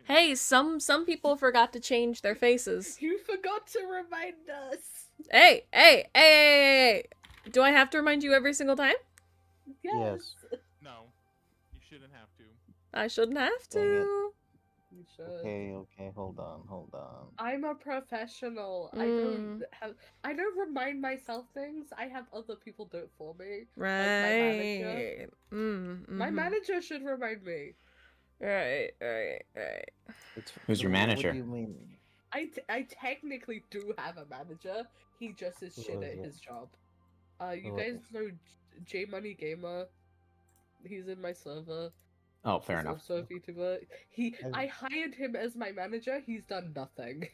Hey, some people forgot to change their faces. You forgot to remind us. Hey. Do I have to remind you every single time? Yes. No, you shouldn't have to. I shouldn't have Dang it. to. You should. Okay, hold on. I'm a professional. Mm. I don't remind myself things. I have other people do it for me. Right. Like my manager. My mhm. manager should remind me. Right. Who's your manager? What do you mean? I technically do have a manager. He just is shit at his job. You guys know J Money Gamer? He's in my server. Oh, fair enough. Also a VTuber. I hired him as my manager. He's done nothing.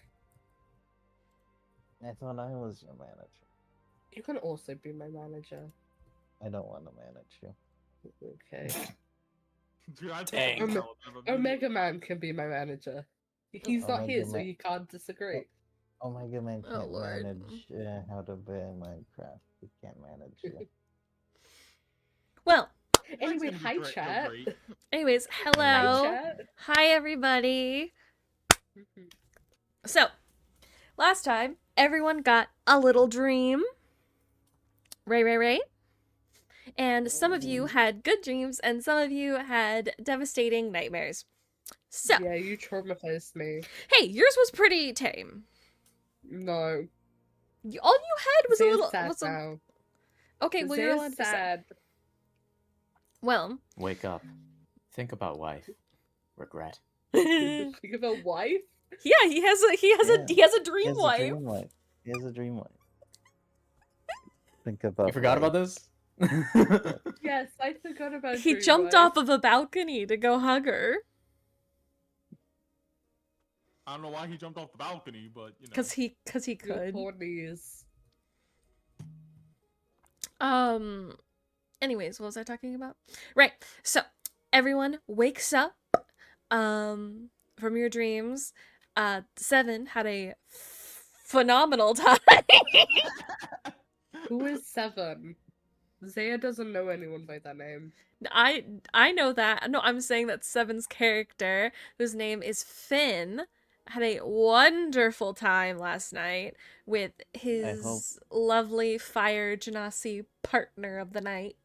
I thought I was your manager. You can also be my manager. I don't want to manage you. Okay. Dude, I Dang. Omega Man can be my manager. He's not here, so you can't disagree. Omega Man Oh, can't Lord. manage how to play Minecraft. He can't manage you. Well, Anyway, hi chat. anyways, hello. Hi chat. Hi, everybody. So, last time, everyone got a little dream. Ray. And some of you had good dreams, and some of you had devastating nightmares. So, Yeah, you traumatized me. hey, yours was pretty tame. No. All you had was a little. sad Was now. okay, well, you're allowed to say. sad. Well, Wake up. Think about wife. Regret. yeah, Think of a wife? he has a dream wife. He has a dream wife. Think about. You forgot about this? Yes, I forgot about He dream jumped wife. off of a balcony to go hug her I don't know why he jumped off the balcony, but you know. because he Your could. poor knees. Anyways, what was I talking about? Right. So everyone wakes up from your dreams. Seven had a phenomenal time. Who is Seven? Zaya doesn't know anyone by that name. I know that. No, I'm saying that Seven's character, whose name is Finn, had a wonderful time last night with his lovely fire genasi partner of the night.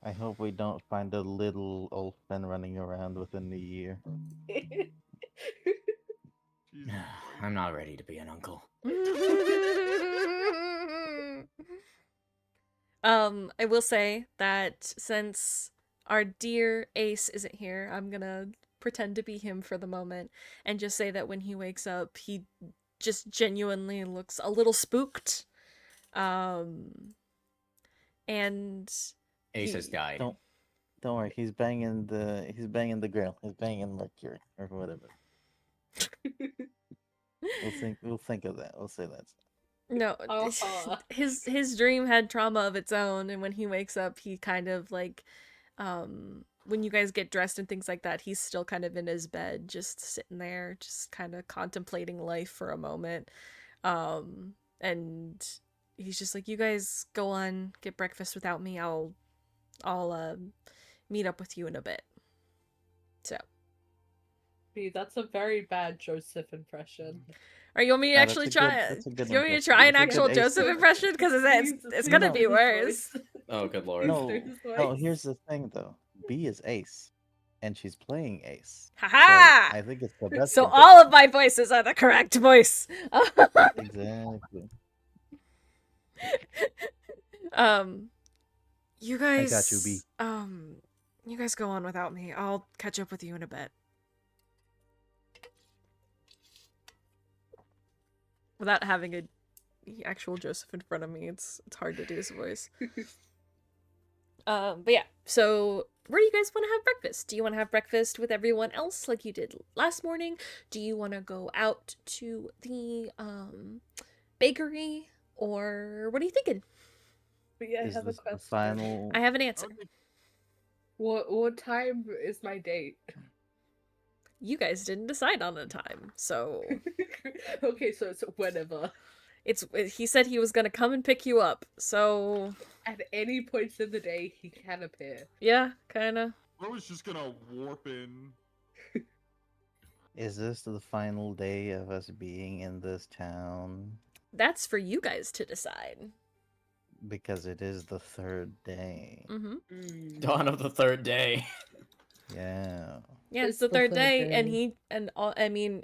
I hope we don't find a little old Finn running around within the year. I'm not ready to be an uncle. I will say that since our dear Ace isn't here, I'm gonna pretend to be him for the moment and just say that when he wakes up, he just genuinely looks a little spooked. And Ace has died. Don't worry. He's banging the girl. He's banging Mercury or whatever. We'll think of that. We'll say that. no, his dream had trauma of its own, and when he wakes up, he kind of like, when you guys get dressed and things like that, he's still kind of in his bed, just sitting there, just kind of contemplating life for a moment. And he's just like, you guys go on, get breakfast without me. I'll meet up with you in a bit. So. That's a very bad Joseph impression. Or you want me to actually try it? You want me to try an actual Joseph impression? Because it's gonna be worse. Oh, good lord. No, here's the thing though. B is Ace, and she's playing Ace. Haha! So I think it's the best. So all of my voices are the correct voice. Exactly. You guys. I got you, B. You guys go on without me. I'll catch up with you in a bit. Without having a actual Joseph in front of me, it's hard to do his voice. But yeah, so where do you guys want to have breakfast? Do you want to have breakfast with everyone else like you did last morning? Do you want to go out to the bakery, or what are you thinking? But yeah, I have a question. I have an answer. What time is my date? You guys didn't decide on a time, so okay, so it's whenever. He said he was gonna come and pick you up, so at any points in the day he can appear. Yeah, kinda. I was just gonna warp in. Is this the final day of us being in this town? That's for you guys to decide. Because it is the third day. Mm-hmm. Dawn of the third day. Yeah. Yeah, it's It's the the third third day, and day.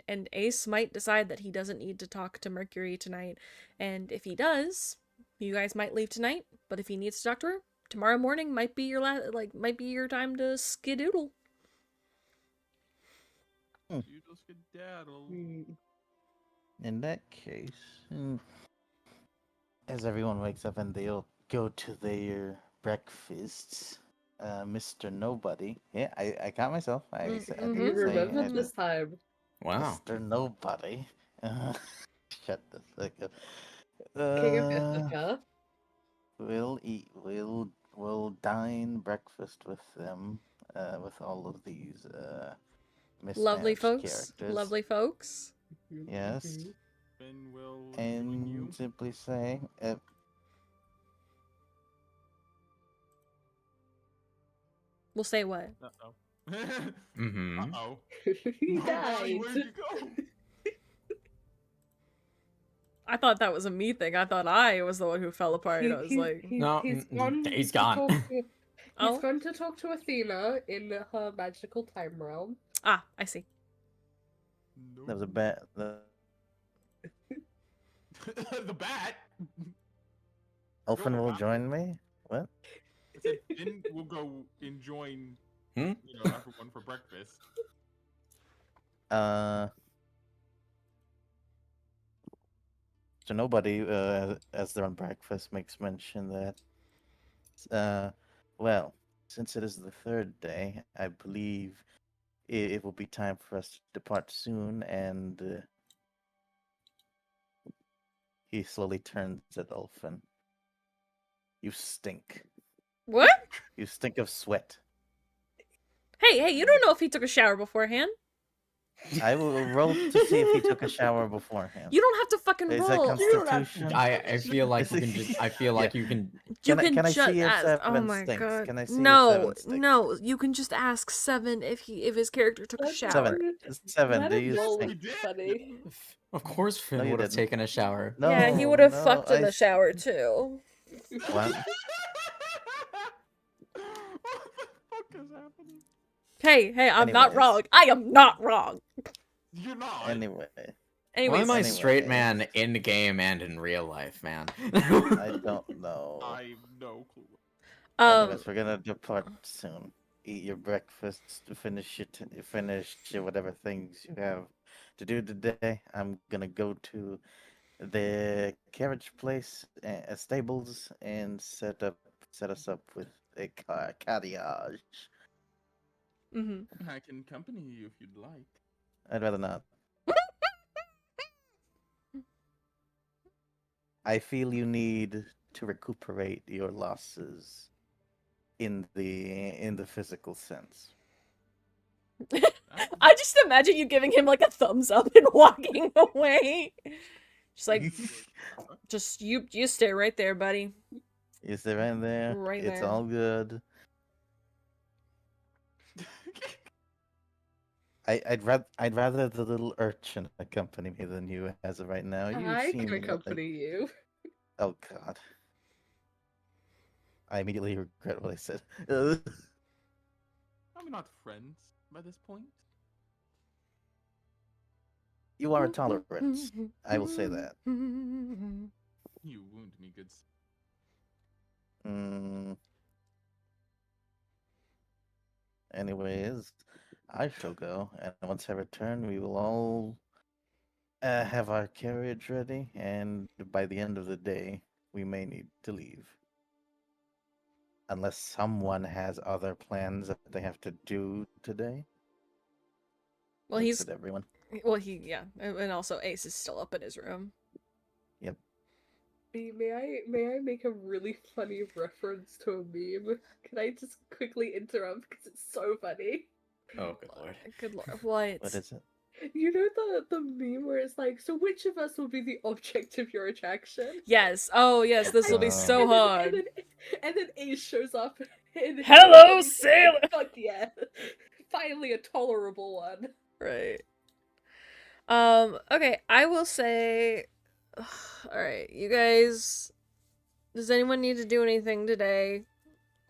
and Ace might decide that he doesn't need to talk to Mercury tonight, and if he does, you guys might leave tonight. But if he needs to talk to her, tomorrow morning might be your might be your time to skedoodle. Doodle skedaddle. In that case, as everyone wakes up and they'll go to their breakfasts, Mr. Nobody. Yeah, I got myself. I Mm, did You mhm, say remembered mhm. this time. Wow. Mr. Nobody. Shut the fuck up. King of Uh, Ithaca. we'll dine breakfast with them, with all of these Lovely mismatched folks, characters. lovely folks. Yes, Ben will join and you. simply say, We'll say what? Uh-oh. Mm-hmm. Uh-oh. He Nobody, died. where'd you go? I thought that was a me thing. I thought I was the one who fell apart. I was like, No, He's gone. he's to gone. talk to- He's oh, gone to talk to Athena in her magical time realm. ah, I see. that was a No. bad. The bat? Elfin Go will about join me. What? I said Ben will go and join, Hmm? everyone for breakfast. So nobody, as they're on breakfast, makes mention that. Well, since it is the third day, I believe it will be time for us to depart soon, and he slowly turns at Elfin. You stink. What? You stink of sweat. Hey, you don't know if he took a shower beforehand. I will roll to see if he took a shower beforehand. You don't have to fucking Is that roll. Constitution? I feel like you can just. I feel like you can. You Can I just see if ask. Oh Seven my stinks? god. Can I see if No, Seven stinks? no. You can just ask Seven if his character took a That's shower. Seven, Let do him you roll stink? would be funny. Of course, No, Finn you would have didn't. taken a shower. No, Yeah, he would have no, fucked in the shower too. What? What the fuck is happening? Hey, I'm not Anyways. wrong. I am not wrong. You're not. Anyway, Why Anyways, am I straight man Anyways. in the game and in real life, man? I don't know. I have no clue. Anyways, we're gonna depart soon. Eat your breakfast, finish your whatever things you have to do today. I'm gonna go to the carriage place, stables, and set us up with a carriage. hmm I can accompany you if you'd like. I'd rather not. I feel you need to recuperate your losses in the physical sense. I just imagine you giving him like a thumbs up and walking away. Just like, just you stay right there, buddy. Is there in there? Right It's there. all good. I'd rather the little urchin accompany me than you as of right now. You I seem can accompany you. Oh god. I immediately regret what I said. Are we not friends by this point? You are a tolerance. I will say that. You wound me, good. Anyways, I shall go, and once I return, we will all have our carriage ready, and by the end of the day, we may need to leave. Unless someone has other plans that they have to do today. Well, Looks at everyone. yeah, and also Ace is still up in his room. Yep. May I make a really funny reference to a meme? Can I just quickly interrupt because it's so funny? Oh, good lord. Good lord, what? What is it? You know the meme where it's like, so which of us will be the object of your attraction? Yes. Oh, yes. This will be so And then- hard. And then Ace shows up. And Hello, and he's like, sailor! Fuck yeah! Finally, a tolerable one. Right. Okay, I will say, all right, you guys. Does anyone need to do anything today?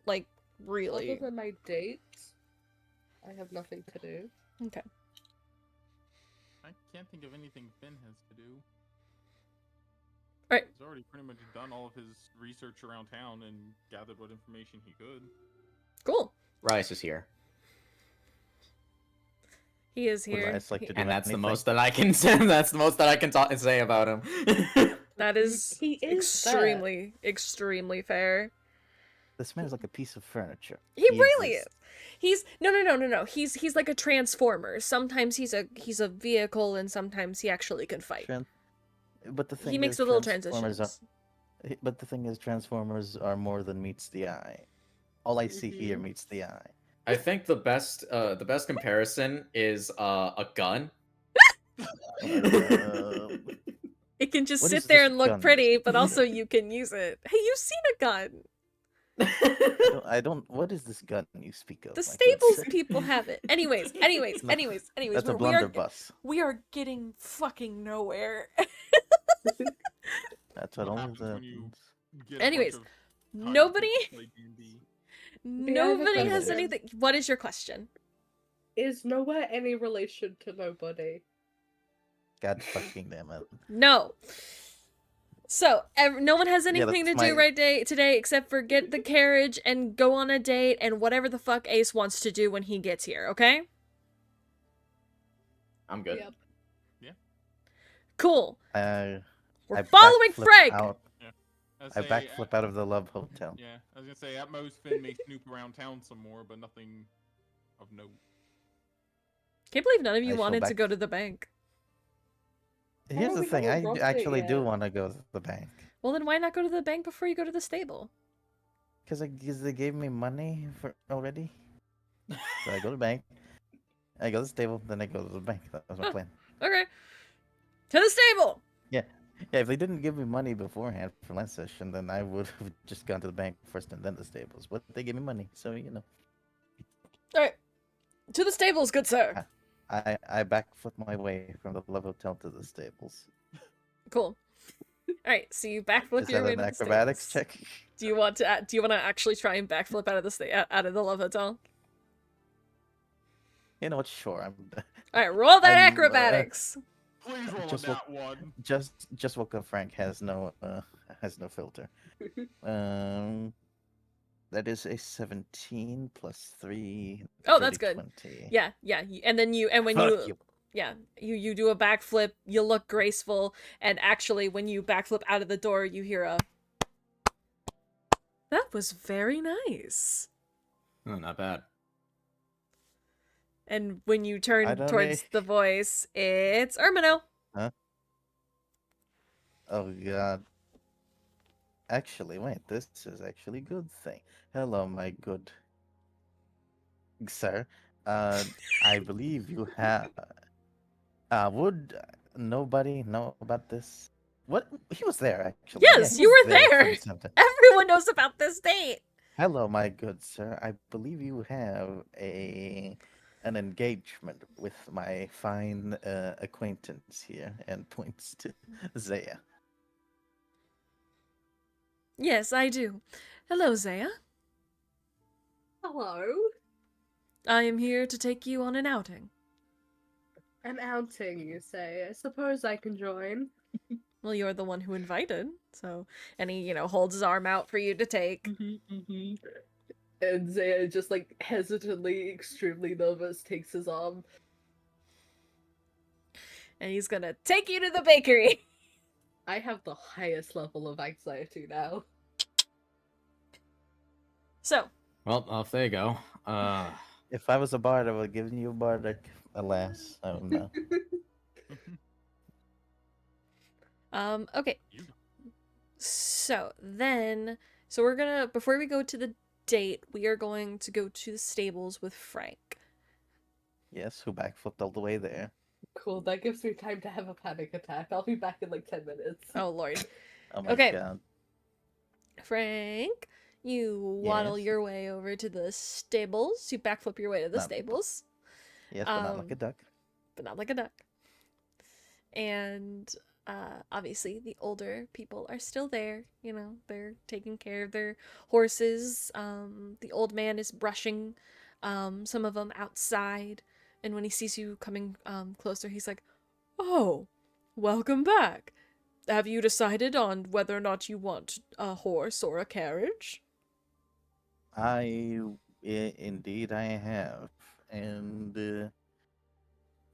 Like, Other really? than my dates, I have nothing to do. Okay. I can't think of anything Finn has to do. Right. He's already pretty much done all of his research around town and gathered what information he could. Cool. Rice is here, He is Would here. Rice like to do and that's the anything? most that I can say. That's the most that I can say about him. That is He is extremely, extremely fair. This man is like a piece of furniture. He really is. exists. He's no. He's like a transformer. Sometimes he's a vehicle, and sometimes he actually can fight. But the thing He makes is, the little Transformers transitions. But the thing is, Transformers are more than meets the eye. All I see here meets the eye. I think the best comparison is a gun. It can just What sit is there this and look gun? pretty, but also you can use it. Hey, you've seen a gun. I don't. What is this gun you speak of? The my good Stables sir? people have it. Anyways. That's a we are blunderbuss. we are getting fucking nowhere. That's what What all happens the. when you get a Anyways, bunch of high nobody people to play D&D? nobody has question. anything. What is your question? Is nowhere any relation to nobody? God fucking damn it. No. So, no one has Yeah, anything to that's do my- today except for get the carriage and go on a date and whatever the fuck Ace wants to do when he gets here, okay? I'm good. Yep. Cool. I We're following backflip Frank! out. I'd I say backflip out of the Love Hotel. Yeah, I was gonna say at most Finn may snoop around town some more, but nothing of note. Can't believe none of I you shall wanted to back- go to the bank. Here's Oh, the we thing. haven't I robbed it actually do yet. want to go to the bank Well, then why not go to the bank before you go to the stable? because they gave me money for already. So I go to the bank. I go to the stable, then I go to the bank. That was my Oh. plan. Okay. To the stable! Yeah, if they didn't give me money beforehand for last session, then I would have just gone to the bank first and then the stables. But they gave me money, so you know. Alright. To the stables, good sir. I backflip my way from the Love Hotel to the stables. Cool. Alright, so you backflip Is your that way an to the acrobatics stables. check? Do you want to actually try and backflip out of the Love Hotel? You know what? Sure. Alright, roll that I'm, acrobatics. Please roll Just a nat one. just woke up. Frank has no filter. That is a 17 plus 3. Oh, that's good. 20. Yeah, and then when Fuck you you. yeah, you do a backflip, you look graceful, and actually when you backflip out of the door, you hear a That was very nice. Oh, not bad. And when you turn I don't towards know. the voice, it's Ermino. Oh god. Actually, wait. This is actually a good thing. Hello, my good sir. I believe you have. Would nobody know about this? What? He was there actually. Yes, he you was were for there. the center. Everyone knows about this date. Hello, my good sir. I believe you have an engagement with my fine acquaintance here, and points to Zaya. Yes, I do. Hello, Zaya. Hello. I am here to take you on an outing. An outing, you say? I suppose I can join. Well, you're the one who invited, so and he, holds his arm out for you to take. And Zaya just like hesitantly, extremely nervous, takes his arm. And he's gonna take you to the bakery. I have the highest level of anxiety now. So, Well, off they go. If I was a bard, I would have given you a bardic. Alas, I don't know. okay. You So we're gonna, before we go to the date, we are going to go to the stables with Frank. Yes, who backflipped all the way there. Cool, that gives me time to have a panic attack. I'll be back in like 10 minutes. Oh lord. Oh my Okay. god. Frank, you waddle Yes. your way over to the stables. You backflip your way to the Not- stables, Yes, but not like Um, a duck. but not like a duck. And obviously, the older people are still there. You know, they're taking care of their horses. The old man is brushing some of them outside. And when he sees you coming closer, he's like, "Oh, welcome back. Have you decided on whether or not you want a horse or a carriage?" Indeed I have, and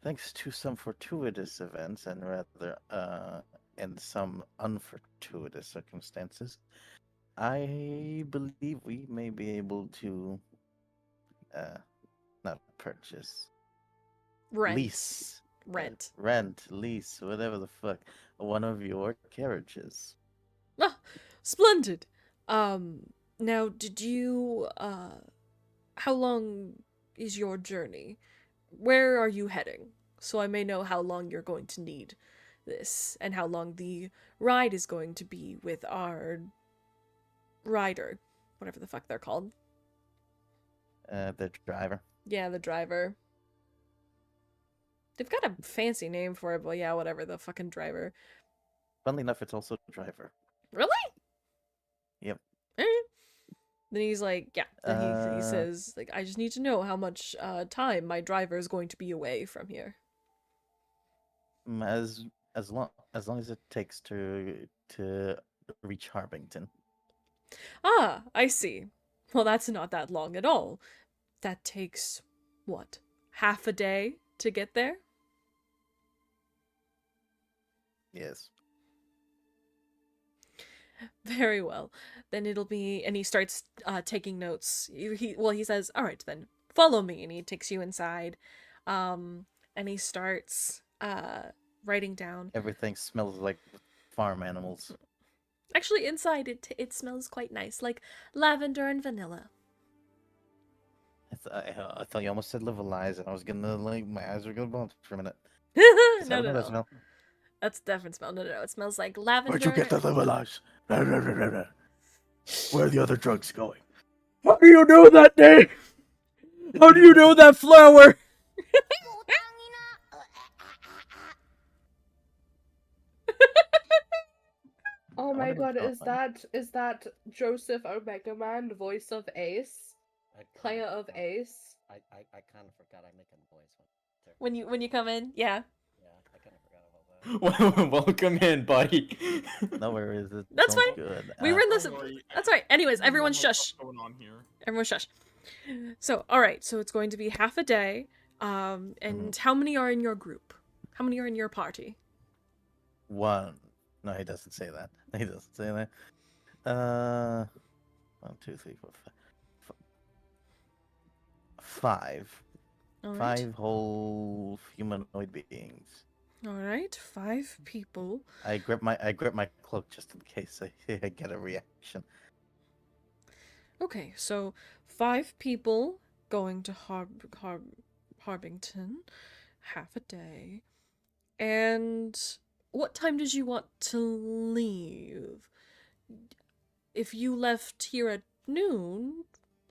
thanks to some fortuitous events and some unfortuitous circumstances, I believe we may be able to, uh, not purchase, Rent. lease, lease, whatever the fuck, one of your carriages. Ah, splendid. Now, did you, how long is your journey? Where are you heading? So I may know how long you're going to need this, and how long the ride is going to be with our rider, whatever the fuck they're called. The driver. Yeah, the driver. They've got a fancy name for it, but yeah, whatever, the fucking driver. Funnily enough, it's also the driver. Really? Yep. Then he's like, yeah. Then he says, like, I just need to know how much time my driver is going to be away from here. As long as it takes to reach Harbington. Ah, I see. Well, that's not that long at all. That takes, what, half a day to get there? Yes. Very well. Then it'll be, and he starts taking notes. He says, all right, then, follow me. And he takes you inside. And he starts writing down. Everything smells like farm animals. Actually, inside it smells quite nice, like lavender and vanilla. I thought you almost said liver eyes, and I was gonna my eyes were gonna bump for a minute. No, no, That no. smell? That's a different smell. No, no, no. It smells like lavender. Where'd you get the liver eyes? Where are the other drugs going? How do you know that name? How do you know that flower? Oh my god, is that Joseph Omega Man, voice of Ace? Player of Ace? I kind of forgot I make a voice When you come in, yeah. Yeah, I kind of forgot about that. Welcome in, buddy. No worries. It's That's all fine. good. We were in this. Don't worry, That's all right. Anyways, we everyone know what's shush. going on here. Everyone shush. So, all right. So it's going to be half a day. And how many are in your group? How many are in your party? One. No, he doesn't say that. He doesn't say that. 1, 2, 3, 4, 5. 5. All right. 5 whole humanoid beings. All right. 5 people. I grip my cloak just in case I get a reaction. Okay, so 5 people going to Harbington, half a day. And what time did you want to leave? If you left here at noon,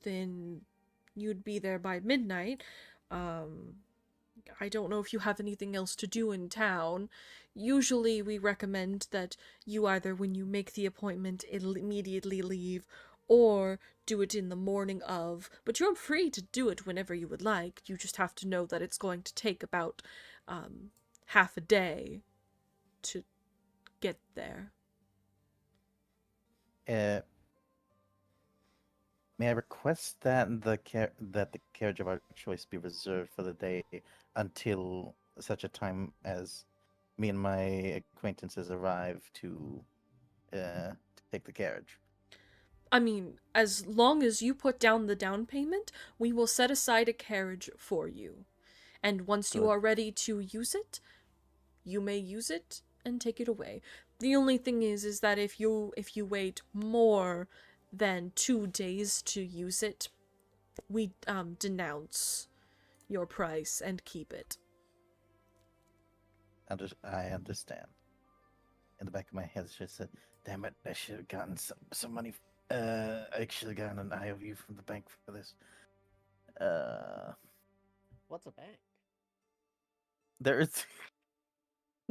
then you'd be there by midnight. I don't know if you have anything else to do in town. Usually we recommend that you either, when you make the appointment, immediately leave, or do it in the morning of, but you're free to do it whenever you would like. You just have to know that it's going to take about half a day to get there. May I request that the carriage of our choice be reserved for the day until such a time as me and my acquaintances arrive to take the carriage? I mean, as long as you put down the down payment, we will set aside a carriage for you. And once you Good. are ready to use it, you may use it and take it away. The only thing is that if you wait more than 2 days to use it, we denounce your price and keep it. I understand. In the back of my head, it's just said, "Damn it! I should have gotten some money. I should have gotten an IOU from the bank for this." What's a bank? There is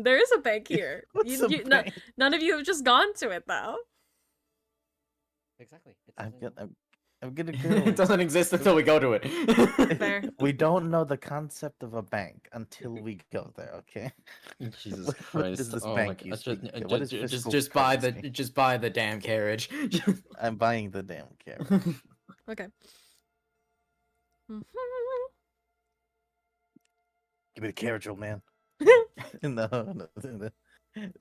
There is a bank here. What's a bank? None of you have just gone to it though. Exactly. It I'm doesn't- gonna, I'm gonna It go. doesn't exist until we go to it. Fair. We don't know the concept of a bank until we go there. Okay. Jesus What Christ! is this Oh bank my you God! speak? What is fiscal Just buy the currency? just buy the damn carriage. I'm buying the damn carrot. Okay. Give me the carriage, old man. No, the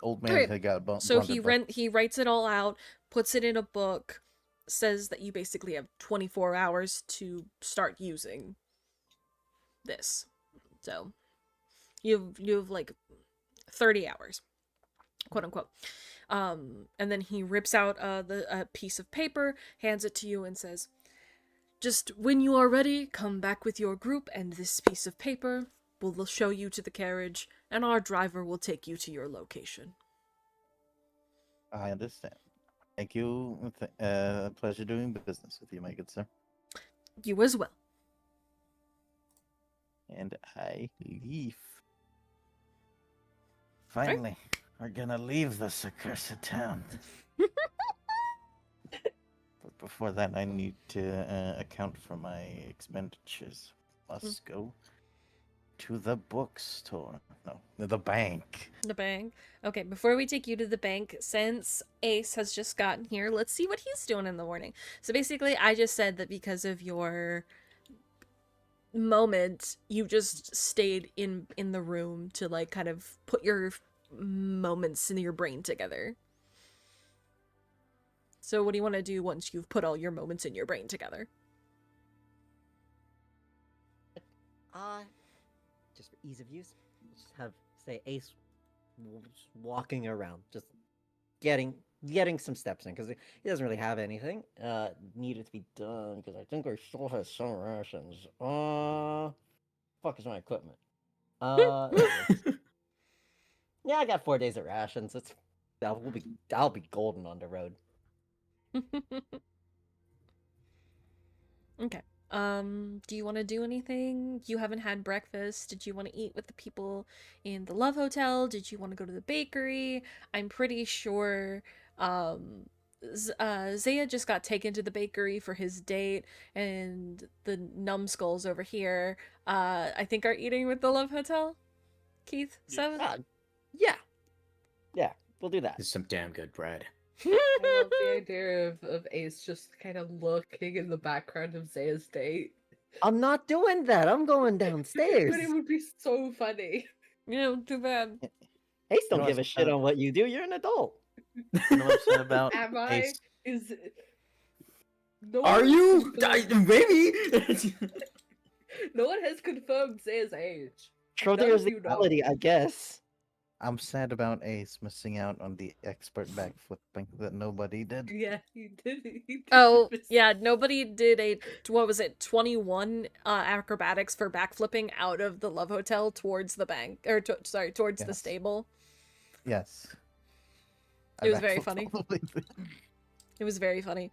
old man Okay, had got So blunderbuss. he writes it all out, puts it in a book, says that you basically have 24 hours to start using this. So you have like 30 hours, quote unquote. And then he rips out a piece of paper, hands it to you, and says, "Just when you are ready, come back with your group, and this piece of paper will show you to the carriage, and our driver will take you to your location." I understand. Thank you. Pleasure doing business with you, my good sir. You as well. And I leave. Finally, we're gonna leave this accursed town. But before that, I need to account for my expenditures. Must go to the bookstore. No, the bank. The bank. Okay, before we take you to the bank, since Ace has just gotten here, let's see what he's doing in the morning. So basically, I just said that because of your moment, you just stayed in the room to like kind of put your moments in your brain together. So what do you want to do once you've put all your moments in your brain together? Just for ease of use, just have say Ace just walking around, just getting some steps in because he doesn't really have anything needed to be done because I think I still have some rations. Fuck is my equipment? There it is. Yeah, I got 4 days of rations. I'll be golden on the road. Okay. Do you want to do anything? You haven't had breakfast. Did you want to eat with the people in the Love Hotel? Did you want to go to the bakery? I'm pretty sure Ziyad just got taken to the bakery for his date, and the numbskulls over here I think are eating with the Love Hotel. Keith, Yes. Seven? Yeah, we'll do that. It's some damn good bread. I love the idea of Ace just kind of looking in the background of Zaya's date. I'm not doing that. I'm going downstairs. But it would be so funny. You know, too bad. Ace don't know give a what's shit sad? on what you do. You're an adult. You know what's sad about Am I? Ace? Is no Are one you? confirmed- Maybe. No one has confirmed Zaya's age. Schrodinger's you know? reality, I guess. I'm sad about Ace missing out on the expert backflipping that nobody did. Yeah, he did. He did Oh, miss- yeah, nobody did a, what was it, 21 acrobatics for backflipping out of the Love Hotel towards the bank, or towards the Yes. stable. Yes. It I was very backflipped funny. all the way through. It was very funny.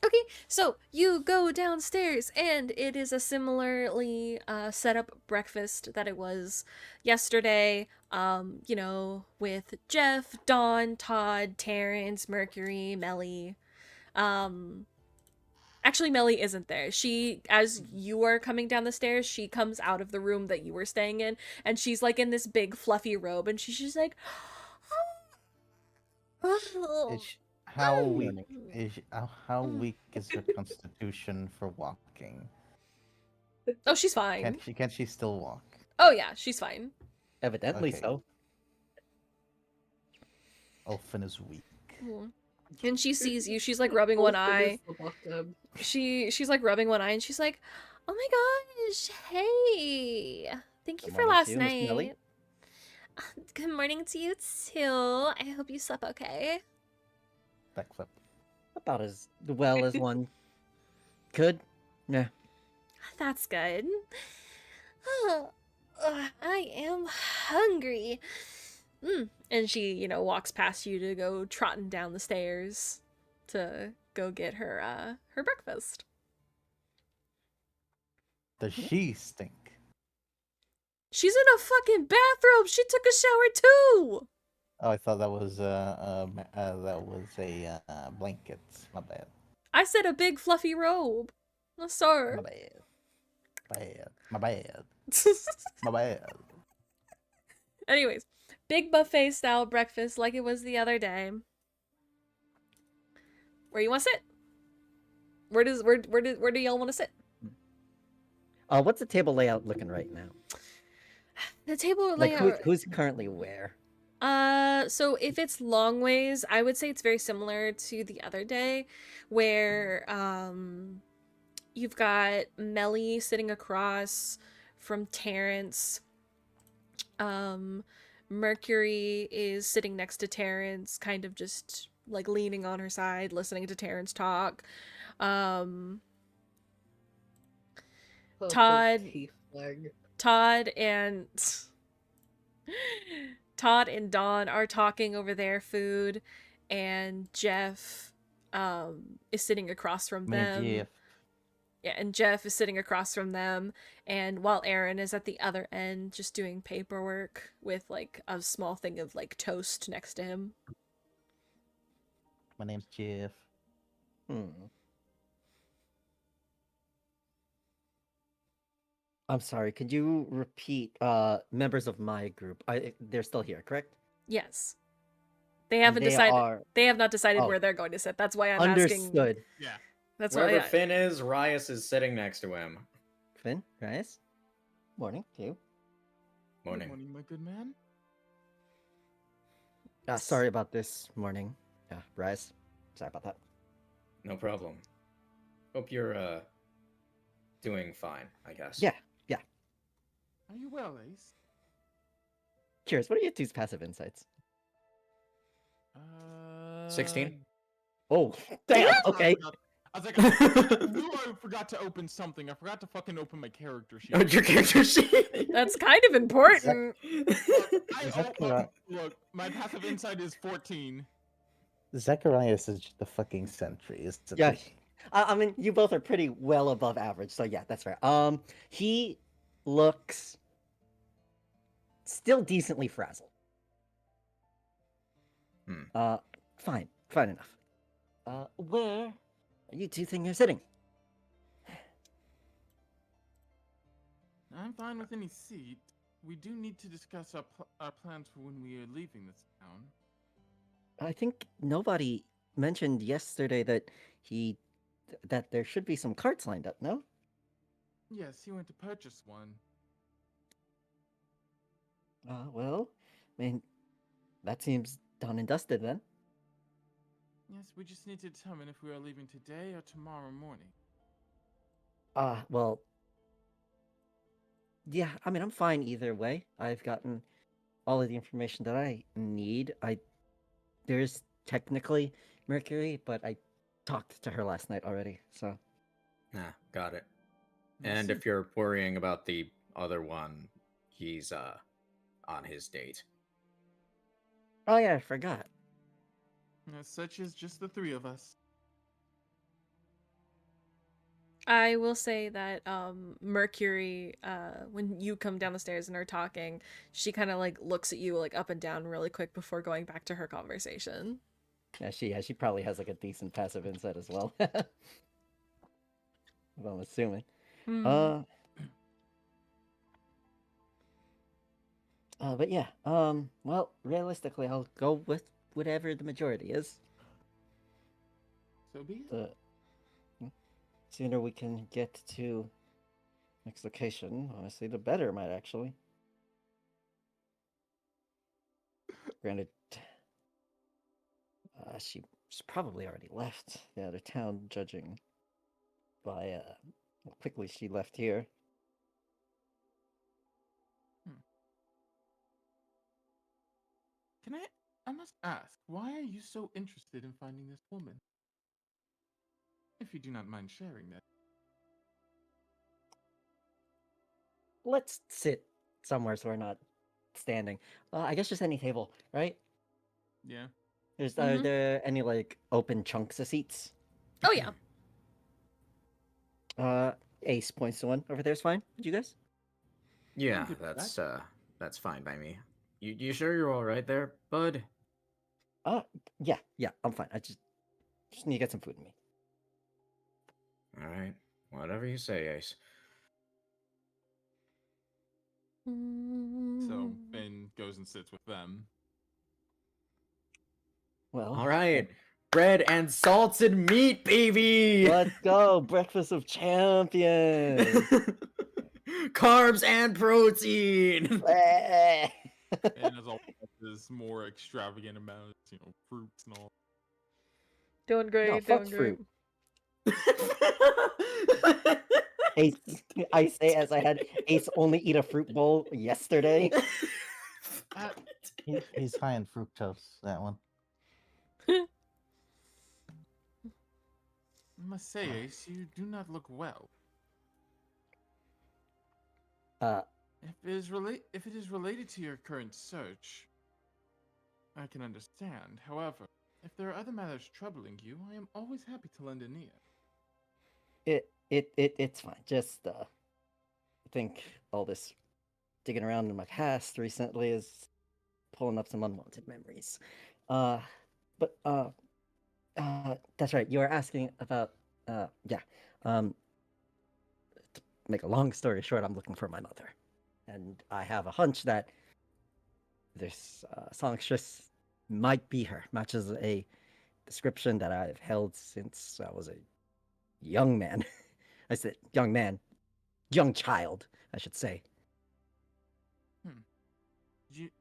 Okay, so you go downstairs, and it is a similarly set up breakfast that it was yesterday. You know, with Jeff, Dawn, Todd, Terrence, Mercury, Melly. Actually, Melly isn't there. She, as you are coming down the stairs, she comes out of the room that you were staying in, and she's like in this big fluffy robe, and she's just like, How Oh. weak how weak is her constitution for walking? oh, she's fine. Can she still walk? Oh yeah, she's fine. Evidently Okay. so. Elfin is weak. And she sees you. She's like rubbing one Olsen eye. is the bottom. She's like rubbing one eye, and she's like, "Oh my gosh, hey! Thank you Good for morning last to you, Miss Melly. night. Good morning to you too. I hope you slept okay." Backflip. About as well as one could. Yeah. That's good. Oh, I am hungry. And she, you know, walks past you to go trotting down the stairs to go get her her breakfast. Does she stink? She's in a fucking bathrobe. She took a shower too. Oh, I thought that was a blanket. My bad. I said a big fluffy robe. Oh, sorry. My bad. Bad. My bad. My bad. Anyways, big buffet style breakfast like it was the other day. Where you want to sit? Where do y'all want to sit? What's the table layout looking right now? The table Like, layout. who's currently where? So if it's long ways, I would say it's very similar to the other day, where you've got Melly sitting across from Terrence. Mercury is sitting next to Terrence, kind of just like leaning on her side, listening to Terrence talk. Purple Todd tiefling. Todd and Todd and Dawn are talking over their food, and Jeff is sitting across from them. Jeff. Yeah, and Jeff is sitting across from them, and while Aaron is at the other end just doing paperwork with like a small thing of like toast next to him. My name's Jeff. I'm sorry, could you repeat members of my group? They're still here, correct? Yes. They haven't they decided. are- They have not decided Oh. where they're going to sit. That's why I'm asking. Understood. Yeah. That's Wherever why. Finn is, Rias is sitting next to him. Finn, guys. Morning to you. Good Morning. morning, my good man. Sorry about this morning. Yeah, Rise. Sorry about that. No problem. Hope you're doing fine, I guess. Yeah. Are you well, Ace? Curious, what are your two's passive insights? 16? Oh, damn. Okay. I was like, I knew I forgot to open something. I forgot to fucking open my character sheet. Oh, your character sheet. That's kind of important. Look, my passive insight is 14. Zacharias is just the fucking sentry. Is the Yeah. thing. I mean, you both are pretty well above average, so yeah, that's fair. He looks still decently frazzled. Fine enough. Where are you two think you're sitting? I'm fine with any seat. We do need to discuss our plans for when we are leaving this town. I think nobody mentioned yesterday that that there should be some carts lined up, no? Yes, he went to purchase one. Well, I mean, that seems done and dusted then. Yes, we just need to determine if we are leaving today or tomorrow morning. Well, yeah, I mean, I'm fine either way. I've gotten all of the information that I need. There's technically Mercury, but I talked to her last night already, so. Got it. I And see. if you're worrying about the other one, he's on his date. Oh yeah, I forgot. As such as just the three of us. I will say that Mercury, when you come down the stairs and are talking, she kind of like looks at you like up and down really quick before going back to her conversation. Yeah, she probably has like a decent passive insight as well. Well, I'm assuming. Hmm. But yeah, well, realistically, I'll go with whatever the majority is. So be it. The sooner we can get to next location, honestly, the better, might actually. Granted, she's probably already left the other town, judging by how quickly she left here. I must ask, why are you so interested in finding this woman? If you do not mind sharing that. Let's sit somewhere so we're not standing. I guess just any table, right? Yeah. Are Mhm. there any like open chunks of seats? Oh yeah. Ace points to one over there is fine. Would you guys? Yeah, good for that's fine by me. You sure you're all right there, bud? Yeah, I'm fine. I just need to get some food in me. All right, whatever you say, Ace. So Finn goes and sits with them. Well, All right, bread and salted meat, baby. let's go. Breakfast of champions. Carbs and protein. Eh. And as always, there's more extravagant amounts, fruits and all. Doing great, No, fuck doing great. fruit. Ace, I say as I had Ace only eat a fruit bowl yesterday. He's high in fructose, that one. I must say, Ace, you do not look well. If it is related to your current search, I can understand. However, if there are other matters troubling you, I am always happy to lend an ear. It's fine. Just I think all this digging around in my past recently is pulling up some unwanted memories. But that's right. You were asking about yeah. To make a long story short, I'm looking for my mother, and I have a hunch that this songstress might be her. Matches a description that I've held since I was a young man. I said young man, young child, I should say.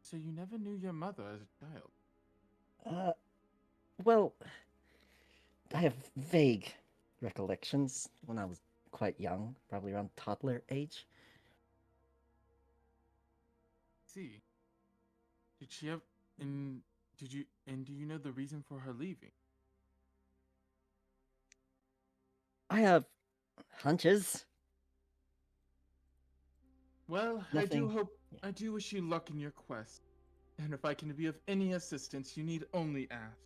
So you never knew your mother as a child? Well, I have vague recollections when I was quite young, probably around toddler age. See, did she have? And do you know the reason for her leaving? I have hunches. Well, Nothing. I do wish you luck in your quest. And if I can be of any assistance, you need only ask.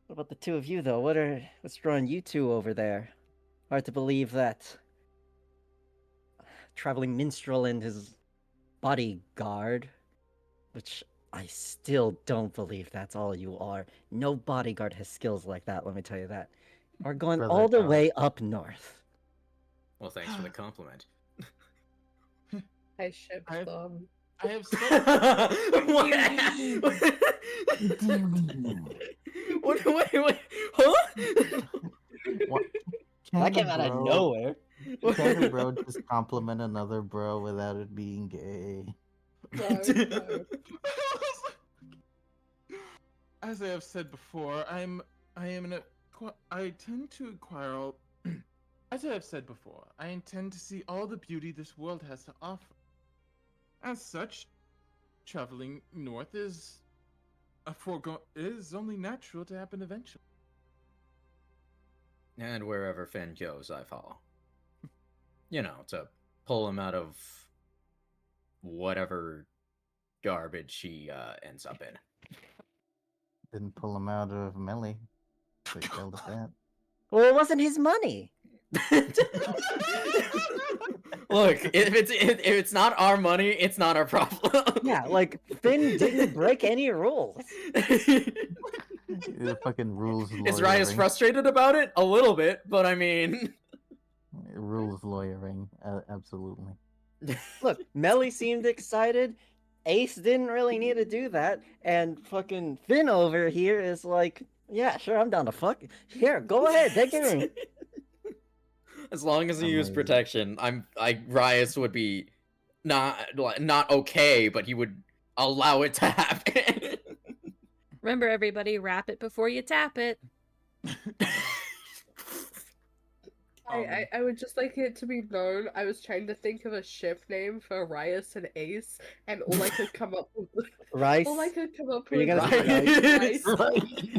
What about the two of you, though? What's drawing you two over there? Hard to believe that traveling minstrel and his bodyguard, which I still don't believe that's all you are. No bodyguard has skills like that, let me tell you that. Are going Brother all the God. way up north. Well, thanks for the compliment. I ship I have- them. I have What? Wait, huh? What? That Can came a out of bro- nowhere. Can a bro just compliment another bro without it being gay? No. As I have said before, I tend to acquire all. As I have said before, I intend to see all the beauty this world has to offer. As such, traveling north is only natural to happen eventually. And wherever Finn goes, I follow. To pull him out of whatever garbage he ends up in. Didn't pull him out of Melly. So he failed at that. Well, it wasn't his money. Look, if it's not our money, it's not our problem. Yeah, like Finn didn't break any rules. The fucking rules lawyering. Is Rias frustrated about it? A little bit, but I mean... Rules lawyering, absolutely. Look, Melly seemed excited. Ace didn't really need to do that, and fucking Finn over here is like, yeah, sure, I'm down to fuck. Here, go ahead, take it. As long as he used Amazing. protection, Rias would be not okay, but he would allow it to happen. Remember, everybody, wrap it before you tap it. I would just like it to be known. I was trying to think of a ship name for Rias and Ace, and all I could come up with Rice? all I could come up Were you with gonna was say Rice.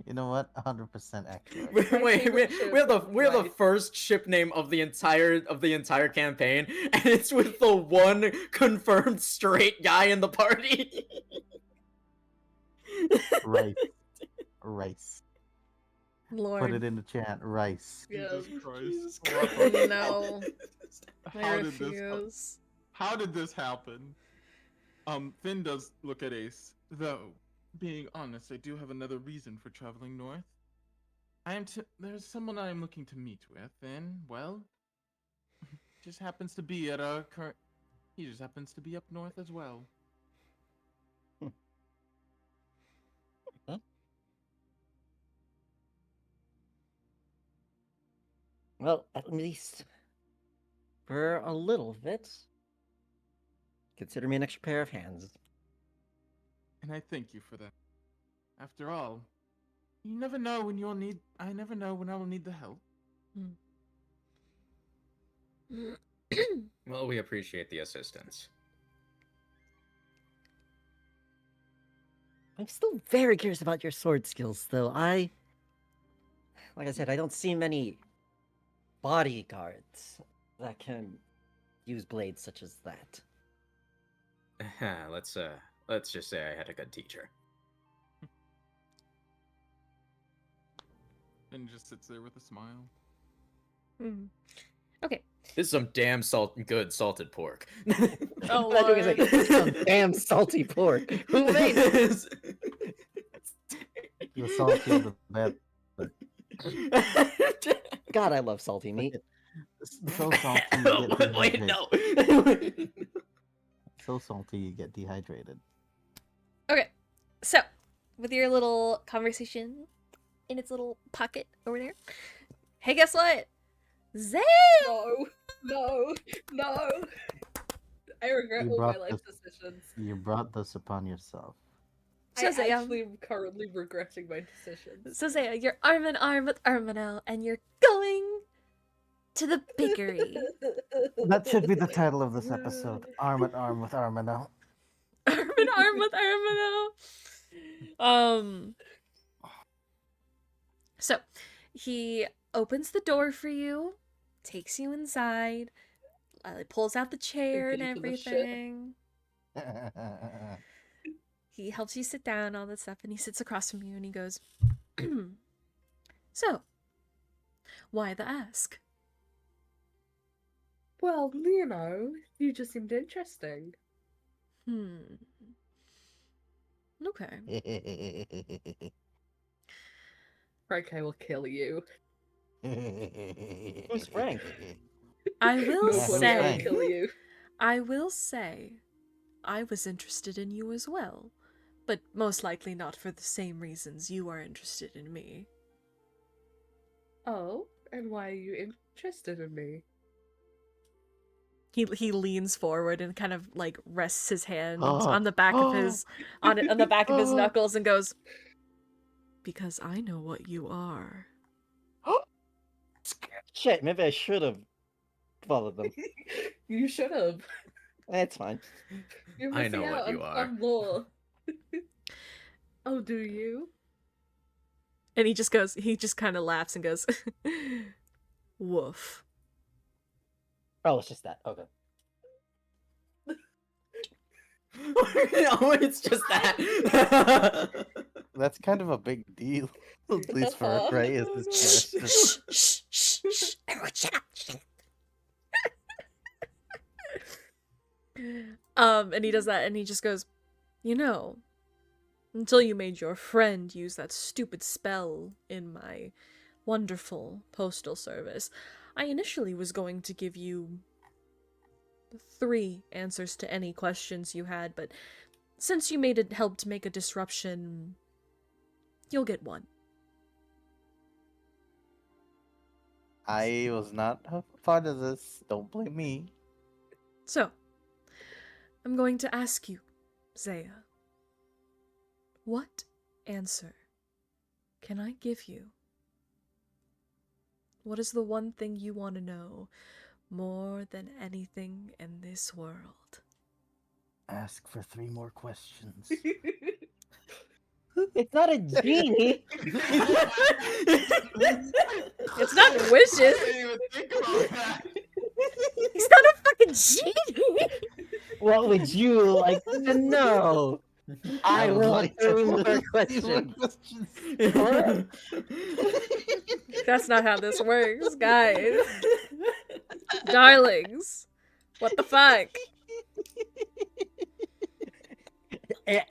You know what? 100% accurate. Wait, My favorite we're the ship, first ship name of the entire campaign, and it's with the one confirmed straight guy in the party. Rice. Rice. Lord. Put it in the chat. Rice. Yeah. Jesus Christ. No. I How did this refuse. How did this happen? Finn does look at Ace, though, being honest, I do have another reason for traveling north. There's someone I am looking to meet with, and, well, just happens to be at our current... He just happens to be up north as well. Huh? Well, at least for a little bit, consider me an extra pair of hands. And I thank you for that. After all, you never know when you'll need... I never know when I will need the help. Well, we appreciate the assistance. I'm still very curious about your sword skills, though. Like I said, I don't see many bodyguards that can use blades such as that. Let's just say I had a good teacher. And just sits there with a smile. Hmm. Okay. This is some damn good salted pork. Oh, I thought you were gonna Lord. say, "Some damn salty pork. Who made it?" The saltier the better. God, I love salty meat. So salty you get Wait, dehydrated. no. So salty you get dehydrated. Okay. So, with your little conversation in its little pocket over there. Hey, guess what? Zay! No. I regret You all my brought life this- decisions. You brought this upon yourself. So I Zay, actually am currently regretting my decisions. So Zaya, you're arm in arm with Armanel, and you're going to the bakery. That should be the title of this episode. Arm in arm with Armanel. Arm in arm with Armanel. So he opens the door for you, takes you inside, pulls out the chair and Get into the shit. everything. He helps you sit down, all that stuff, and he sits across from you and he goes, So, why the ask? Well, you just seemed interesting. Okay. Frank, I will kill you. Who's Frank? I will Nobody, I will say, kill you. I was interested in you as well, but most likely not for the same reasons you are interested in me. Oh, and why are you interested in me? He leans forward and kind of like rests his hand Oh. on the back of his on the back of his Oh. knuckles and goes, "Because I know what you are." Shit, maybe I should have followed them. You should have. It's fine. You're I know missing what out you on are. fun lore. Oh, do you? And he just kind of laughs and goes, "Woof." Oh, it's just that. Okay. No, it's just that. That's kind of a big deal. At least for Ray as this character. Shh, shh, shh, shh. Everyone shut up. Shut up. And he does that and he just goes, until you made your friend use that stupid spell in my wonderful postal service, I initially was going to give you 3 answers to any questions you had, but since you helped make a disruption, you'll get 1. I was not a part of this. Don't blame me. So, I'm going to ask you, Zaya, what answer can I give you? What is the one thing you want to know more than anything in this world? Ask for 3 more questions. It's not a genie. It's not wishes. I didn't even think about that. He's not a fucking genie. What would you like to know? I would want like to 3 more know 3 more questions. questions. That's not how this works, guys. Darlings. What the fuck?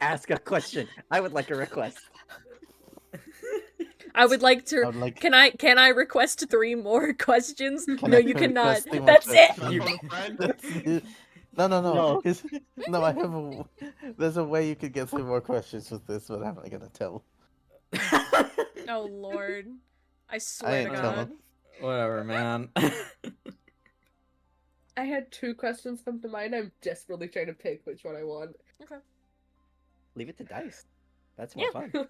Ask a question. I would like a request. I would like to. I would like. Can I request 3 more questions? Can No, I you cannot. request 3 more That's it. questions? You friend? No, no, No. no. No, I have a. There's a way you could get 3 more questions with this, but I'm not gonna tell. Oh lord. I I swear to ain't God. telling. Whatever, man. I had 2 questions come to mind. I'm desperately trying to pick which one I want. Leave it to dice. That's more Yeah. fun.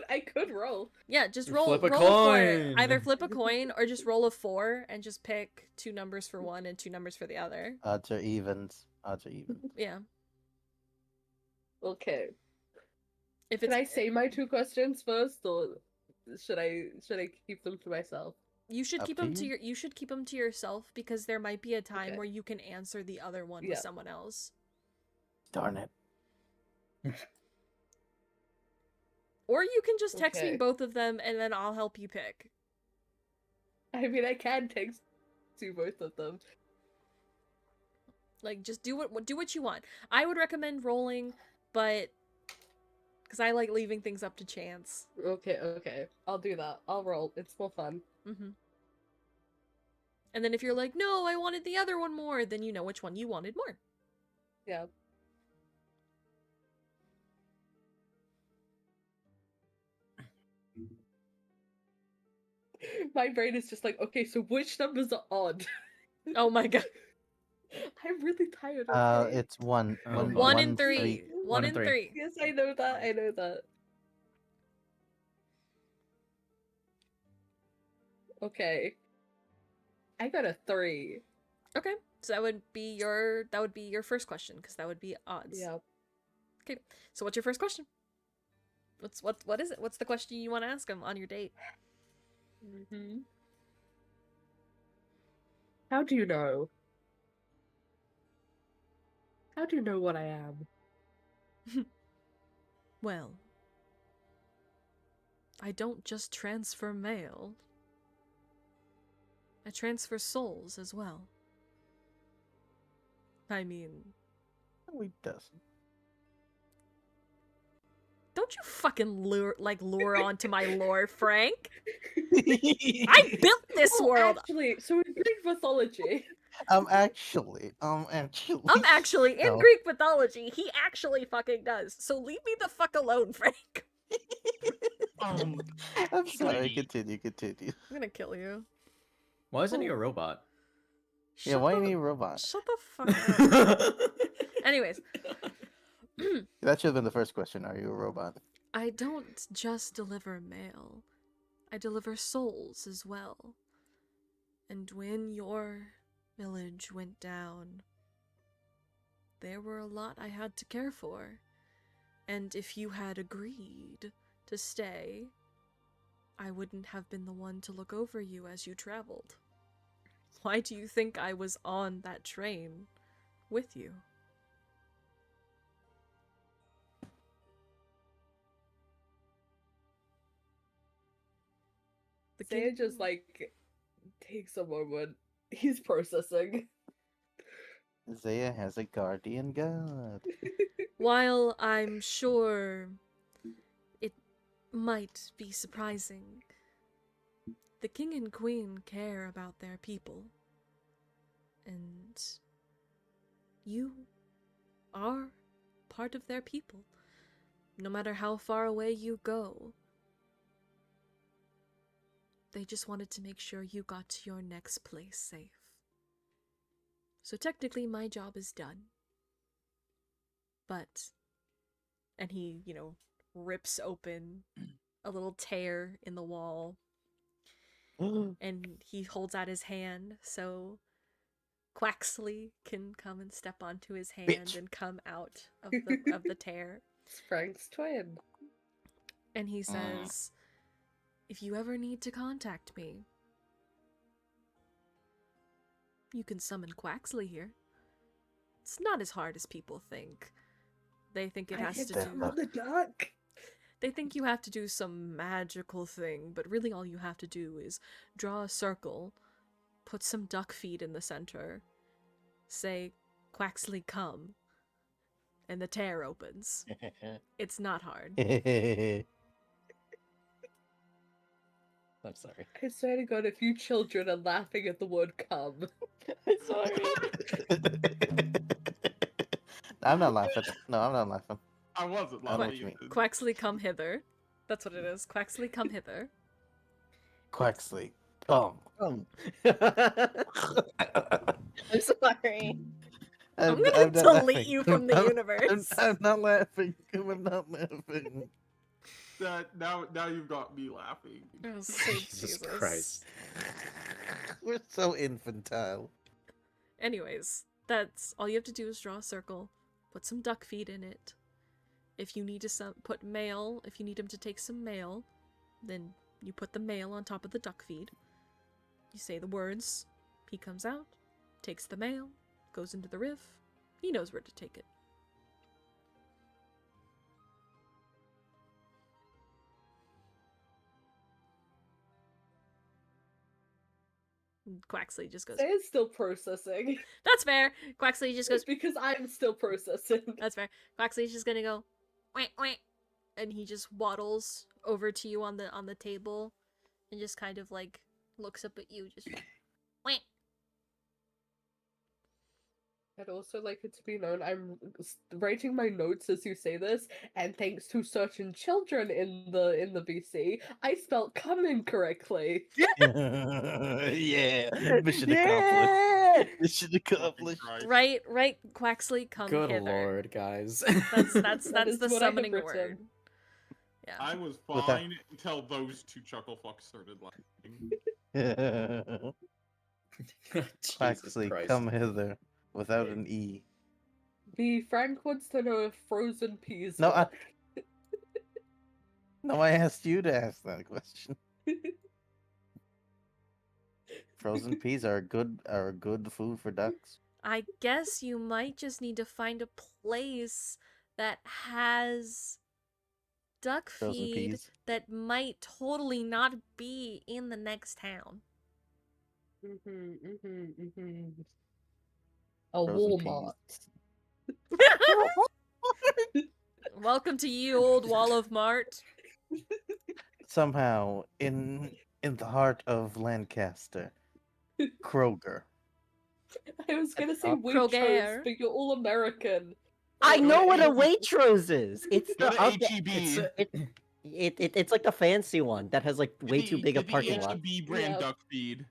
I could roll. Yeah, just roll Flip a roll for coin. either flip a coin or just roll a 4 and just pick 2 numbers for one and 2 numbers for the other. Odds are evens. Odds are even. Yeah. Okay. If Can it's I say my 2 questions first, or should I keep them to myself? you should Up keep to them to you. you should keep them to yourself because there might be a time Okay. where you can answer the other one Yeah. with someone else. Darn it. Or you can just text me Okay. both of them and then I'll help you pick. I mean, I can text to both of them. Like just do what you want. I would recommend rolling, but because I like leaving things up to chance. Okay. I'll do that. I'll roll. It's more fun. Mm-hmm. And then if you're like, no, I wanted the other one more, then you know which one you wanted more. Yeah. My brain is just like, okay, so which numbers are odd? Oh my god. I'm really tired. Okay. It's 1. Oh, One, fuck. 1 one, and 3. 1 One and and 3. Yes, I know that. I know that. Okay. I got a 3. Okay. So that would be your first question because that would be odds. Yeah. Okay. So what's your first question? What is it? What's the question you want to ask him on your date? Mm-hmm. How do you know? How do you know what I am? Well, I don't just transfer mail. I transfer souls as well. I mean, No, he doesn't. don't you fucking lure onto my lore, Frank. I built this Oh, world. actually, so in Greek mythology, Actually. I'm actually in No. Greek mythology. He actually fucking does. So leave me the fuck alone, Frank. Um, I'm sorry. Lady. Continue. I'm gonna kill you. Why isn't he a robot? Yeah, why ain't he a robot? Shut the fuck up. Anyways, That should have been the first question. Are you a robot? I don't just deliver mail. I deliver souls as well. And when your village went down, there were a lot I had to care for. And if you had agreed to stay, I wouldn't have been the one to look over you as you traveled. Why do you think I was on that train with you? The Saya just like takes a moment. He's processing. Zaya has a guardian god. While I'm sure it might be surprising, the king and queen care about their people. And you are part of their people. No matter how far away you go, they just wanted to make sure you got to your next place safe. So technically my job is done. But, and he, rips open a little tear in the wall, and he holds out his hand so Quaxley can come and step onto his hand Bitch. and come out of the tear. It's Frank's twin. And he says, if you ever need to contact me, you can summon Quaxley here. It's not as hard as people think. They think it I has hit to them do. on the duck. they think you have to do some magical thing, but really all you have to do is draw a circle, put some duck feed in the center, say, Quaxley come, and the tear opens. It's not hard. I'm sorry. I swear to God, if you children are laughing at the word "come," I'm sorry. I'm not laughing. No, I'm not laughing. I wasn't I know what laughing. you mean. Quaxley come hither. That's what it is. Quaxley come hither. Quaxley, come. I'm sorry. I'm I'm gonna not delete laughing. you from the I'm universe. not laughing. I'm not laughing. Now you've got me laughing. Oh, sweet Jesus Jesus. Christ. We're so infantile. Anyways, that's all you have to do is draw a circle, put some duck feed in it. If you need to put mail, if you need him to take some mail, then you put the mail on top of the duck feed. You say the words, he comes out, takes the mail, goes into the riff. He knows where to take it. Quaxley just goes, they're still processing. that's fair. Quaxley just goes, Because I'm still processing. that's fair. Quaxley's just gonna go, wait, wait, and he just waddles over to you on the table, and just kind of like looks up at you, just wait. I'd also like it to be known I'm writing my notes as you say this, and thanks to certain children in the BC, I spelled "come" incorrectly. Yeah. Mission accomplished. Mission accomplished. Christ. Right, Quaxley, come Good hither. lord, guys. That's That is the what I have summoning written. word. Yeah. I was With that- fine until those two chuckle fucks started laughing. Jesus Quaxley, Christ. come hither without an E. The Frank wants to know if frozen peas. No, work. No, I asked you to ask that question. Frozen peas are a good food for ducks. I guess you might just need to find a place that has duck Frozen feed peas. that might totally not be in the next town. A Frozen Walmart. peas. Welcome to ye old Wall of Mart. Somehow, in the heart of Lancaster, Kroger. I was gonna say Kroger. Waitrose, but you're all American. I Go know to what a H- Waitrose is. It's Go the to other- HEB. it's like the fancy one that has like way too big a Get the parking lot. HEB brand Yeah. duck feed.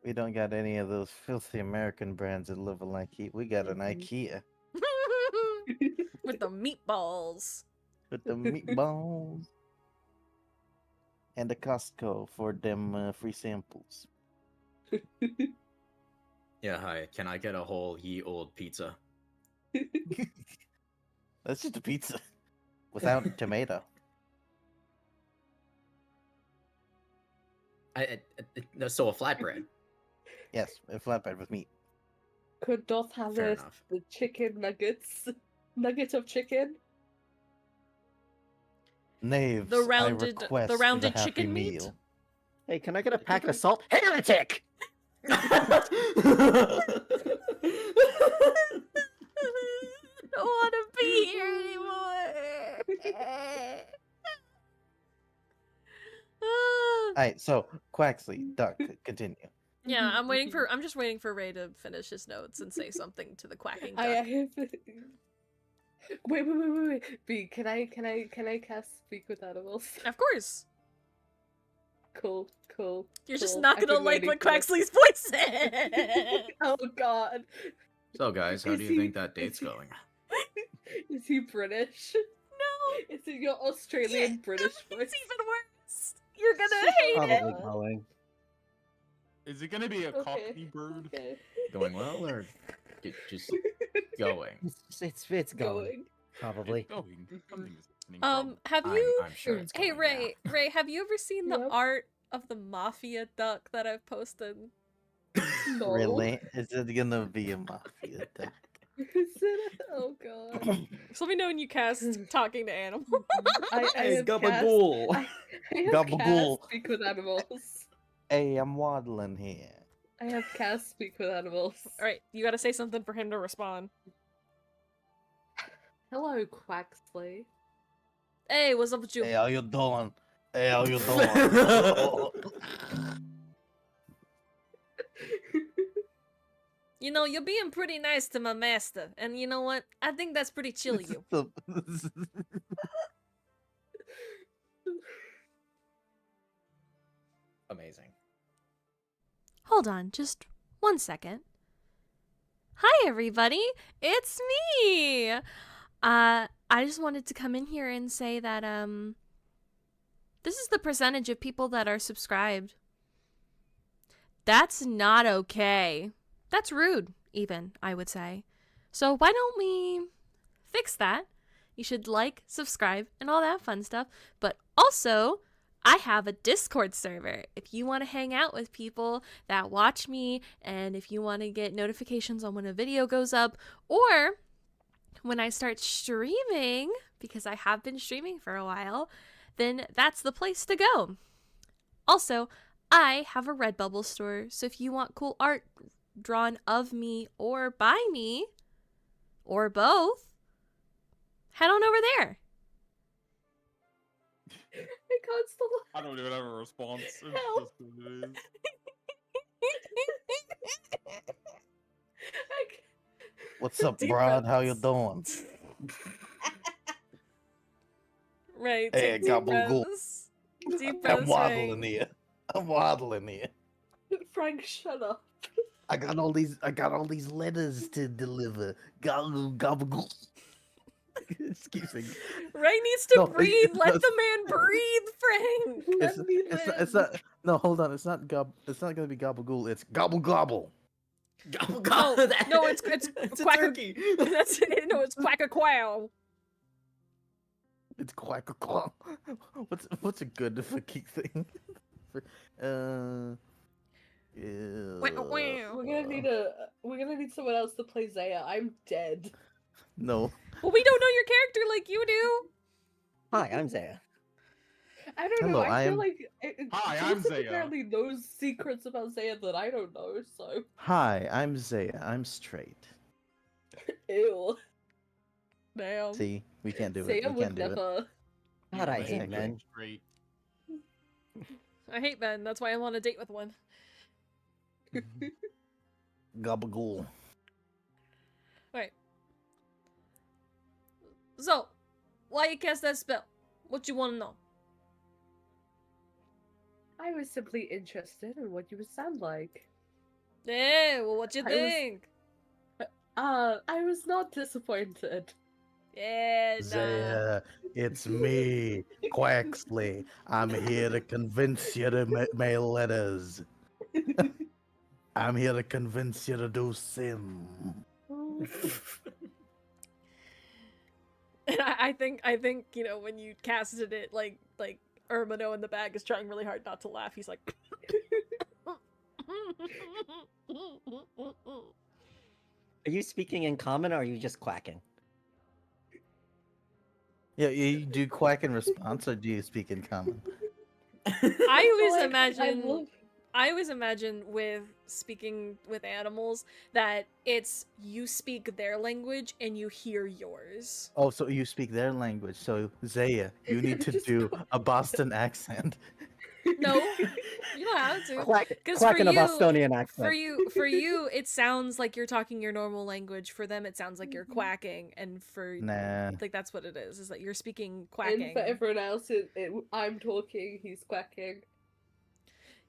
We don't got any of those filthy American brands that live like Ikea. We got an Mhm. IKEA With the meatballs. with the meatballs and a Costco for them free samples. Yeah, hi. Can I get a whole ye old pizza? That's just a pizza without tomato. So a flatbread. Yes, a flatbread with meat. Could Doth have Fair a, enough. the chicken nuggets? Nugget of chicken? Knaves, The rounded- I request the rounded Happy chicken meat? Meal. Hey, can I get a pack of salt? Heretic! I don't want to be here anymore. Alright, so Quaxley, Duck, continue. Yeah, I'm just waiting for Ray to finish his notes and say something to the quacking duck. I have. Wait. B, can I cast Speak with Animals? Of course. Cool. You're just cool. not I've gonna been like waiting what for this. Quaxley's voice is. Oh God. So, guys, how Is do you he- think that is date's he- going? Is he British? No. Is it your Australian British It's voice? even worse. You're gonna hate it. Probably going. Is it gonna be a Okay. cockney bird? Okay. Going well, or just going? It's going. Probably. It's going. Something is happening. Have you? I'm sure it's Hey going, yeah. Ray, have you ever seen the Yep. art of the mafia duck that I've posted? No. Really? Is it gonna be a mafia duck? Oh god. So let me know when you cast talking to animals. I Hey, have cast. gabagool. I have Gabagool. cast speak with animals. Hey, I'm waddling here. I have cast speak with animals. All right, you got to say something for him to respond. Hello, Quaxley. Hey, what's up with you? Hey, how you doing? Hey, how you doing? You know, you're being pretty nice to my master, and you know what? I think that's pretty chill of you. Amazing. Hold on, just 1 second. Hi, everybody. It's me. I just wanted to come in here and say that this is the percentage of people that are subscribed. That's not okay. That's rude, even, I would say. So why don't we fix that? You should like, subscribe, and all that fun stuff. But also, I have a Discord server. If you want to hang out with people that watch me, and if you want to get notifications on when a video goes up, or when I start streaming, because I have been streaming for a while, then that's the place to go. Also, I have a Redbubble store, so if you want cool art drawn of me or by me, or both, head on over there. I can't stop. I don't even have a response. It's Help. just what it is. What's up, Deep Brad? How you breaths. doing? Right, Hey, take deep gabagool. breaths. Deep I'm breaths, waddling right? here. I'm waddling here. Frank, shut up. I got all these letters to deliver. Gobble gobble. Excuse me. Ray needs to No, breathe. Let no, the man breathe, Frank. Let me It's live. not. No, hold on. It's not gonna be gobble. It's gobble gobble. Gobble, No, gobble. no, it's It's a quack. turkey. That's it. No, it's quack a quail. It's quack a quack. What's a good fucking thing? Quack a quail. We're gonna need someone else to play Zaya. I'm dead. No. Well, we don't know your character like you do. Hi, I'm Zaya. I don't Hello, know. I I feel am- like Hi, I'm Joseph Zaya. apparently knows secrets about Zaya that I don't know. So Hi, I'm Zaya. I'm straight. ew. Damn. See, we can't do it. Zaya We would can't do it. never. God, I Yes, hate I men. Straight. I hate men. That's why I'm on a date with one. Gabagool. Right. So, why you cast that spell? What you want to know? I was simply interested in what you would sound like. Yeah, well, what you I was- think? I was not disappointed. Yeah, nah. Zaya, it's me, Quaxley. I'm here to convince you to mail letters. I'm here to convince you to do sim. And I think you know when you casted it, like Ermino in the bag is trying really hard not to laugh. He's like, Are you speaking in common or are you just quacking? Yeah, you do quack in response, or do you speak in common? I always Like, imagine. I always imagine with speaking with animals that it's you speak their language and you hear yours. Oh, so you speak their language. So Zaya, you need to do a Boston accent. No, you don't have to. Quack, 'Cause quack for in a you- Bostonian accent. For you, it sounds like you're talking your normal language. For them, it sounds like you're quacking, and for Nah. like that's what it is that you're speaking And quacking. for everyone else, I'm talking, he's quacking.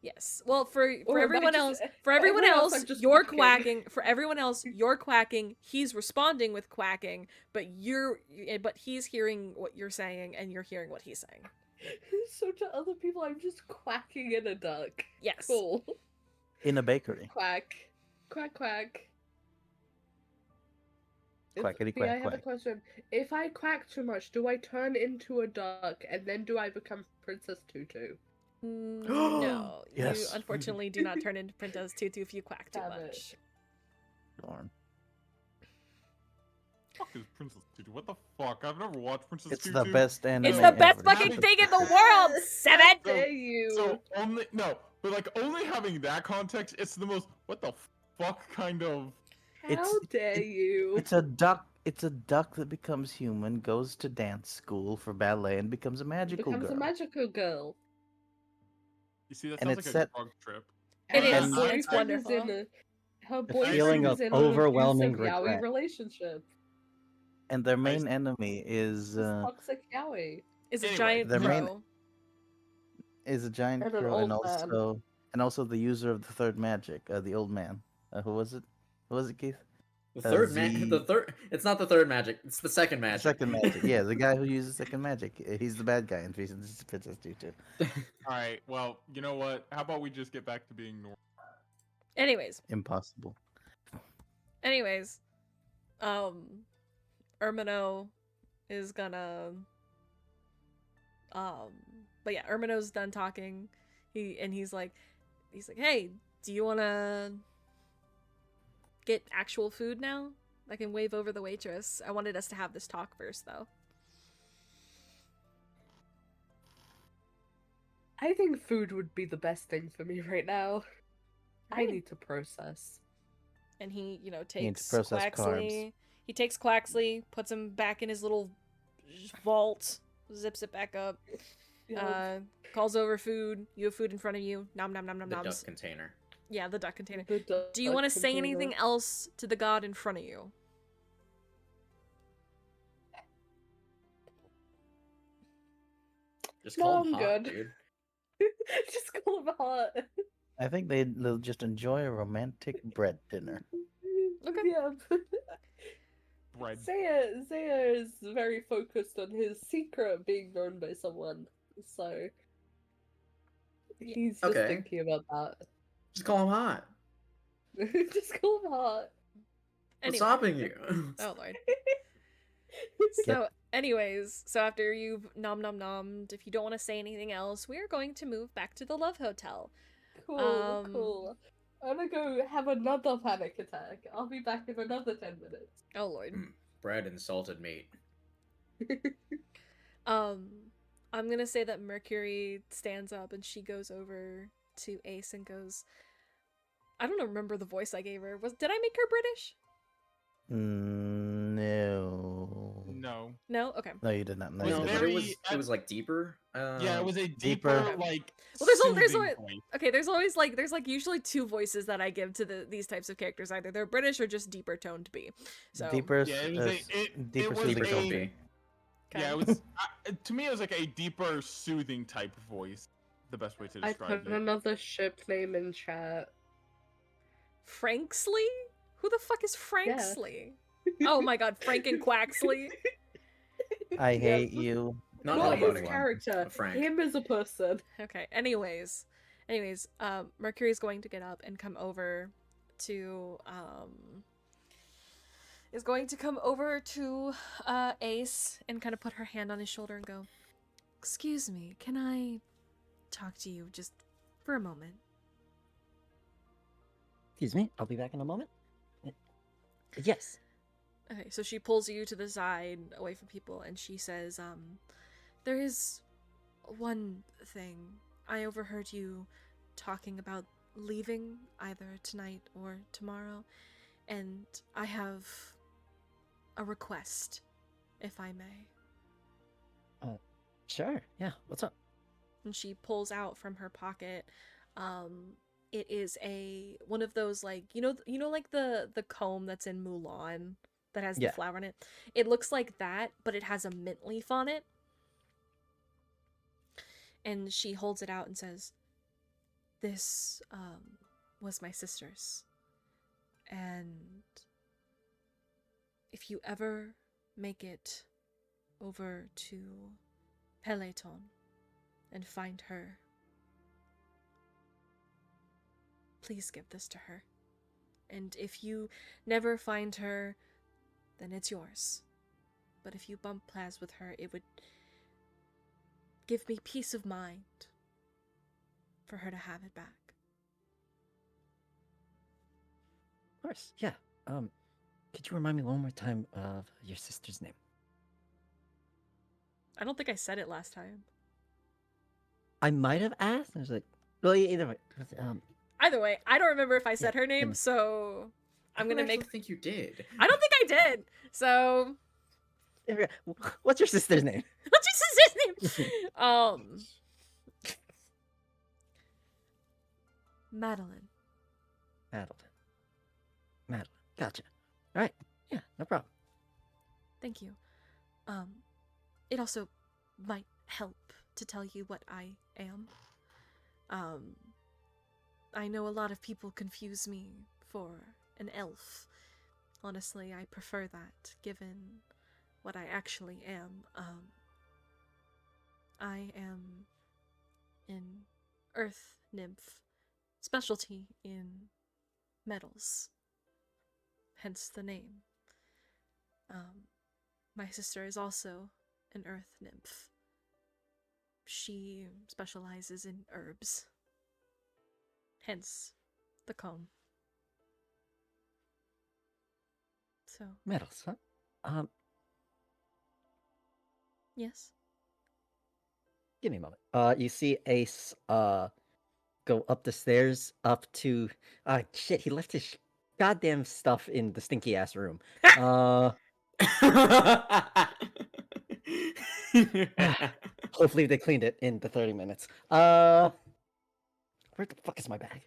Yes. Well, for Or am I everyone just- else, for everyone else, I'm just you're quacking. quacking. For everyone else, you're quacking. He's responding with quacking, but he's hearing what you're saying, and you're hearing what he's saying. So to other people, I'm just quacking in a duck. Yes. Cool. In a bakery. Quack. Quack, quack. Quackity Bea, I quack have a quack. question. If I quack too much, do I turn into a duck and then do I become Princess Tutu? No, you Yes. unfortunately do not turn into Princess Tutu if you quack too Damn it. much. Darn. fuck is Princess Tutu? What the fuck? I've never watched Princess It's Tutu. the best anime. It's the best ever. fucking thing in the world, Seven! How dare you? So only no, but like only having that context, it's the most what the fuck kind of. How dare you? It's a duck. It's a duck that becomes human, goes to dance school for ballet, and becomes a magical Becomes girl. a magical girl. You see, that And sounds it's like set- a drug trip. It And her is. And- It's boyfriend is wonderful. her A boyfriend feeling is of in overwhelming an abusive yaoi regret. relationship. And their main enemy is It's toxic yaoi. Is a Anyway, giant their main- crow. a giant And an crow, and old man. also the user of the third magic, the old man. Who was it? Who was it, Keith? The third Z- it's not the third magic, it's the second The magic. second magic. Yeah, the guy who uses second magic. He's the bad guy in Princess Tutu. All right, well, you know what? How about we just get back to being normal? Anyways, Impossible. Ermino is gonna but yeah, Ermino's done talking. He's like, hey, do you wanna get actual food now? I can wave over the waitress. I wanted us to have this talk first though. I think food would be the best thing for me right now. I Right. need to process. And he, needs to takes process Quaxley. He takes Quaxley, puts him back in his little vault, zips it back up, calls over food. You have food in front of you. Nom nom nom nom The duck noms. container. Yeah, the duck container. The Do you duck want to say container. anything else to the god in front of you? Just No, call him I'm hot, good. dude. Just call him hot. I think they'll just enjoy a romantic bread dinner. Okay. Yeah. Bread. Zaya is very focused on his secret being known by someone, so he's just Okay. thinking about that. Just call him hot. Just call him hot. What's Anyway. stopping you? Oh lord. So, anyways, so after you've nom nom nommed, if you don't want to say anything else, we are going to move back to the Love Hotel. Cool, cool. I'm gonna go have another panic attack. I'll be back in another 10 minutes. Oh lord. Bread and salted meat. I'm gonna say that Mercury stands up and she goes over to Ace and goes, I don't remember the voice I gave her. Did I make her British? No. No. No? Okay. No, you did not. No, Was you No, did but very- not. it was like deeper. Yeah, it was a deeper- deeper, like. Well, there's soothing always- voice. Okay, there's usually two voices that I give to these types of characters. Either they're British or just deeper toned B. So Deeper. Yeah, it was deeper was soothing a- tone. Sophie. Yeah, it was. To me, it was like a deeper, soothing type of voice. The best way to I describe put it. another ship name in chat. Franksley? Who the fuck is Franksley? Oh my god, Frank and Quaxley. I Yeah. hate you. Not Not his anyone. character. Frank. Him as a person. Okay. Anyways, Mercury's going to get up and come over to Ace and kind of put her hand on his shoulder and go, "Excuse me, can I talk to you just for a moment?" Excuse me, I'll be back in a moment. Yes. Okay, so she pulls you to the side away from people and she says, there is one thing. I overheard you talking about leaving either tonight or tomorrow, and I have a request, if I may. Sure. Yeah. What's up? And she pulls out from her pocket, it is one of those, like, you know like the comb that's in Mulan that has the Yeah. flower in it. It looks like that, but it has a mint leaf on it. And she holds it out and says, "This was my sister's, and if you ever make it over to Peloton and find her, please give this to her. And if you never find her, then it's yours. But if you bump plans with her, it would give me peace of mind for her to have it back." Of course. Yeah. Could you remind me one more time of your sister's name? I don't think I said it last time. I might have asked. I was like, well, either way. Either way, I don't remember if I Yeah, said her name, then- so I'm gonna I make. think you did. I don't think I did. So What's your sister's name? what's your sister's name? Madeline. Madeline. Madeline. Gotcha. All right. Yeah, no problem. Thank you. It also might help to tell you what I am. I know a lot of people confuse me for an elf. Honestly, I prefer that, given what I actually am. I am an earth nymph, specialty in metals, hence the name. My sister is also an earth nymph. She specializes in herbs, hence the comb. So, Metals, huh? yes. Give me a moment. You see Ace go up the stairs up to shit, he left his goddamn stuff in the stinky ass room. Hopefully they cleaned it in the 30 minutes. Where the fuck is my bag?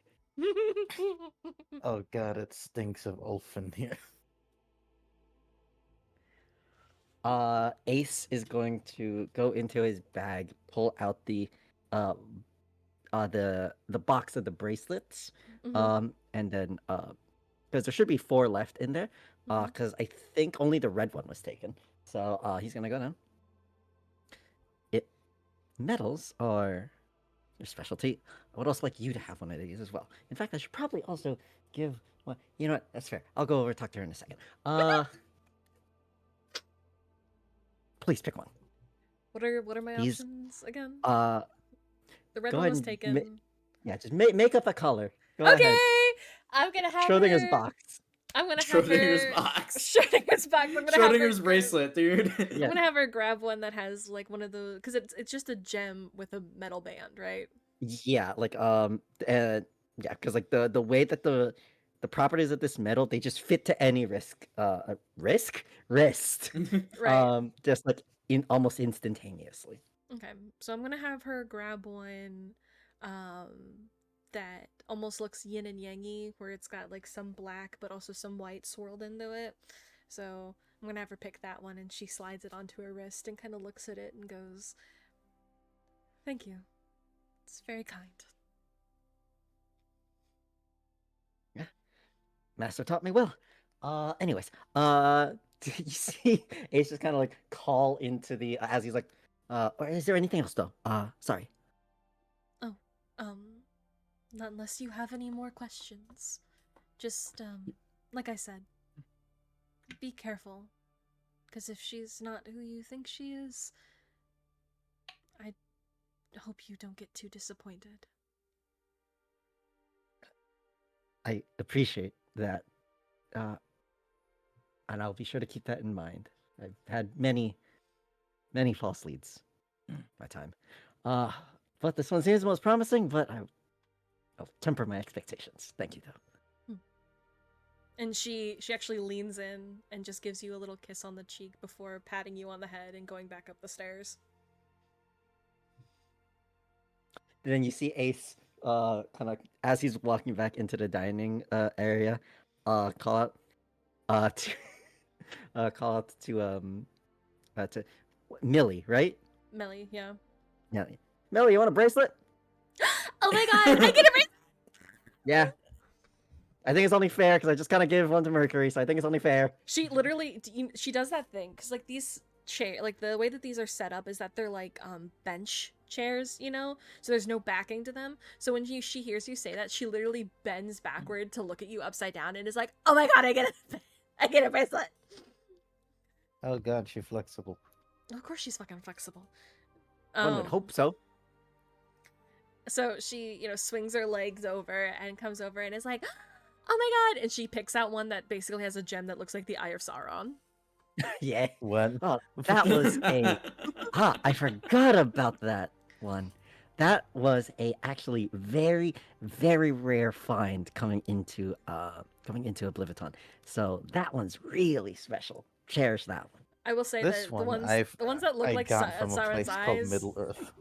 Oh god, it stinks of Ulf in here. Ace is going to go into his bag, pull out the box of the bracelets, Mhm. and then because there should be 4 left in there, Mhm. because I think only the red one was taken. So he's gonna go down. Metals are your specialty. I would also like you to have one of these as well. In fact, I should probably also give. Well, you know what? That's fair. I'll go over and talk to her in a second. Please pick one. What are my These. options again? Uh, The red go one ahead was and taken. yeah, just make up a color. Go Okay, ahead. I'm gonna have Schrodinger's her. box. I'm gonna have Schrodinger's her. box. Schrodinger's box. I'm gonna have her. Schrodinger's bracelet, dude. I'm Yeah. gonna have her grab one that has like one of the, because it's just a gem with a metal band, right? Yeah, like yeah, because like the way that the properties of this metal, they just fit to any wrist, Right. just like in almost instantaneously. Okay, so I'm gonna have her grab one that almost looks yin and yangy, where it's got like some black but also some white swirled into it. So I'm gonna have her pick that one, and she slides it onto her wrist and kind of looks at it and goes, "Thank you. It's very kind." Yeah, Master taught me well. Anyways, you see Ace just kind of like call into the as he's like, or is there anything else though? Sorry. Oh, not unless you have any more questions. Just, like I said, be careful. Because if she's not who you think she is, I hope you don't get too disappointed. I appreciate that. And I'll be sure to keep that in mind. I've had many false leads in my time. But this one seems the most promising, but I'll temper my expectations. Thank you, though. And she actually leans in and just gives you a little kiss on the cheek before patting you on the head and going back up the stairs. And then you see Ace, kind of as he's walking back into the dining area, call out, call out to Millie, right? Melly, yeah. Yeah, Millie, you want a bracelet? Oh my god, I get a bracelet! Yeah. I think it's only fair because I just kind of gave one to Mercury, so I think it's only fair. She literally, she does that thing, because like these like the way that these are set up is that they're like bench chairs, you know, so there's no backing to them. So when she hears you say that, she literally bends backward to look at you upside down and is like, "Oh my god, I get a bracelet." Oh god, she's flexible. Of course she's fucking flexible. One would hope so. So she, swings her legs over and comes over and is like, oh my god! And she picks out one that basically has a gem that looks like the Eye of Sauron. Yeah. What? Oh, that was a I forgot about that one. That was a actually very, very rare find coming into Oblivion. So that one's really special. Cherish that one. I will say This that one the ones that look I like got from a Sauron's place called eyes. Middle Earth.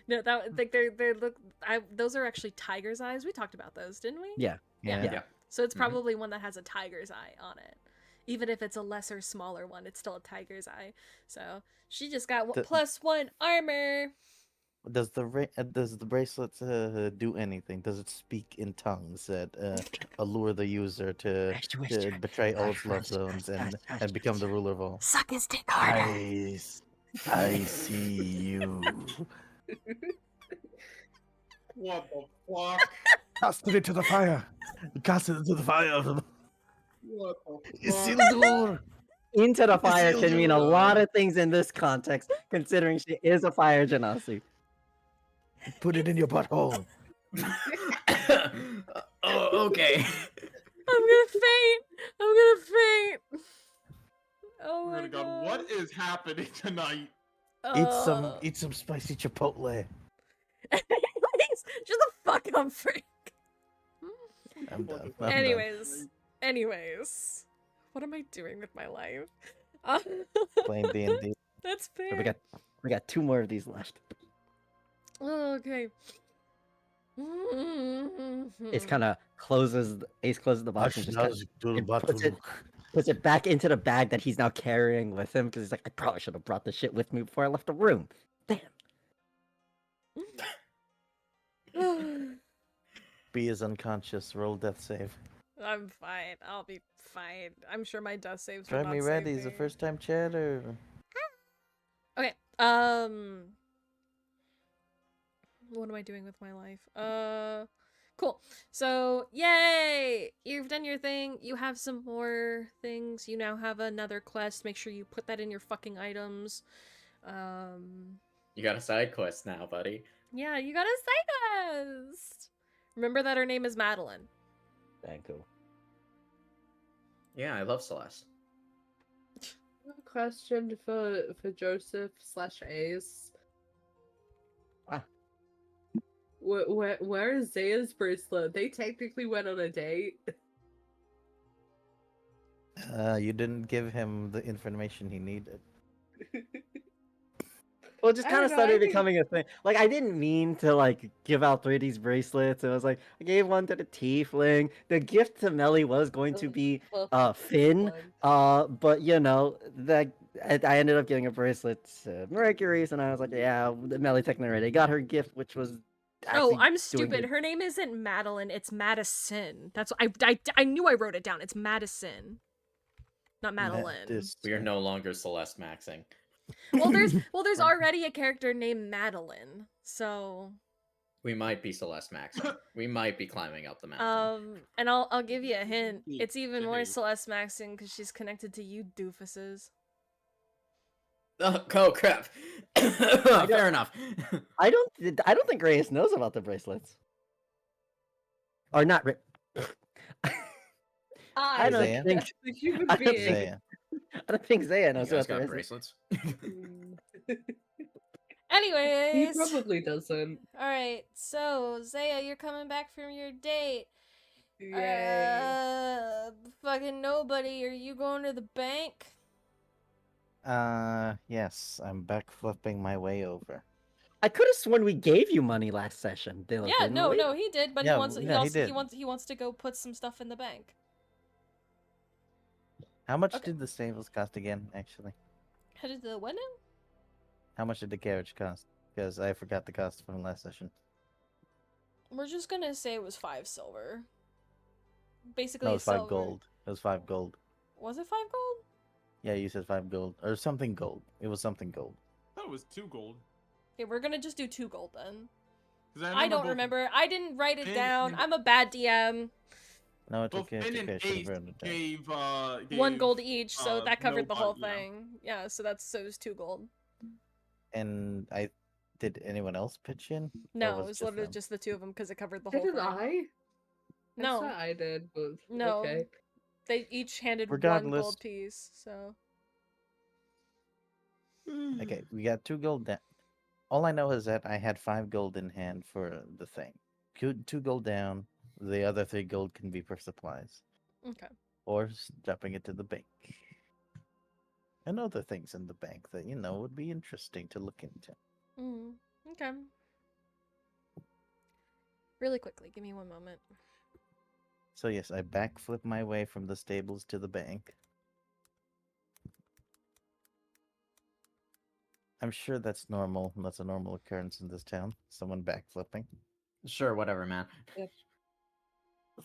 No, that like they look. Those are actually tiger's eyes. We talked about those, didn't we? Yeah. Yeah. Yeah. So it's Mhm. probably one that has a tiger's eye on it. Even if it's a lesser, smaller one, it's still a tiger's eye. So she just got The- +1 armor. Does the bracelet do anything? Does it speak in tongues that allure the user to betray all its love zones and become the ruler of all? Suck his dick harder. I see you. What the fuck? Cast it into the fire. Cast it into the fire. What the fuck? Isildur. Into the fire Isildur. can mean a lot of things in this context, considering she is a fire genasi. Put it in your butthole. Oh, okay. I'm gonna faint. I'm gonna faint. Oh Oh my my god, what is happening tonight? Eat some spicy chipotle. Shut the fuck up, Frank. I'm done. Anyways, what am I doing with my life? Playing D&D. That's fair. We got 2 more of these left. Oh, okay. Ace kind of Ace closes the box and just puts it back into the bag that he's now carrying with him because he's like, I probably should have brought this shit with me before I left the room. Damn. B is unconscious. Roll death save. I'm fine. I'll be fine. I'm sure my death saves will Drive not me save ready. Is the me. first time chat or? Okay. What am I doing with my life? Cool. So, yay! You've done your thing. You have some more things. You now have another quest. Make sure you put that in your fucking items. You got a side quest now, buddy. Yeah, you got a side quest. Remember that her name is Madeline. Dang cool. Yeah, I love Celeste. Question for Joseph/Ace. Ah. Where is Zaya's bracelet? They technically went on a date. You didn't give him the information he needed. Well, it just I kind of don't know, I started think- becoming a thing. Like, I didn't mean to, like, give out 3 of these bracelets. It was like, I gave one to the tiefling. The gift to Melly was going to be, Finn. But, you know, I ended up getting a bracelet to Mercury's, and I was like, yeah, Melly technically already got her gift, which was Oh, actually I'm doing stupid. good. Her name isn't Madeline. It's Madison. That's I knew I wrote it down. It's Madison, not Madeline. We are no longer Celeste maxing. Well, there's already a character named Madeline. So, We might be Celeste maxing. We might be climbing up the mountain. and I'll give you a hint. Yeah, It's even more hey. Celeste Maxing because she's connected to you doofuses. Oh crap! Fair enough. I don't think Reyes knows about the bracelets. Or not. I don't Zaya? think. The human I don't being. Zaya. I don't think Zaya You knows guys about the got bracelets. bracelets? He Anyways, probably doesn't. all right. So Zaya, you're coming back from your date. Yay. Fucking nobody. Are you going to the bank? Yes, I'm backflipping my way over. I could have sworn we gave you money last session. Yeah, didn't no, we? no, he did, but Yeah, he wants yeah, he he also did. he wants to go put some stuff in the bank. How much Okay. did the stables cost again, actually? How did the what now? How much did the carriage cost? Because I forgot the cost from last session. We're just gonna say it was 5 silver. Basically, No, it was 5 silver. gold. It was 5 gold. Was it 5 gold? Yeah, you said 5 gold. Or something gold. It was something gold. I thought it was 2 gold. Okay, we're gonna just do 2 gold then. 'Cause I don't both- remember. I didn't write it Finn down. and- I'm a bad DM. No, it's Both okay. It's Finn okay. I and should have Ace written it down. gave 1 gold each, so that covered the whole nobody, yeah. thing. Yeah, so it was 2 gold. And did anyone else pitch in? Or No, was it was just literally them? just the 2 of them because it covered the whole Didn't thing. I? That's No, what I did, but no. okay. They each handed one Regardless. gold piece, so. Okay, we got 2 gold down. All I know is that I had 5 gold in hand for the thing. 2 gold down. The other 3 gold can be for supplies Okay. or dropping it to the bank. And other things in the bank that would be interesting to look into. Mm, okay. Really quickly, give me one moment. So yes, I backflip my way from the stables to the bank. I'm sure that's normal. That's a normal occurrence in this town. Someone backflipping. Sure, whatever, man.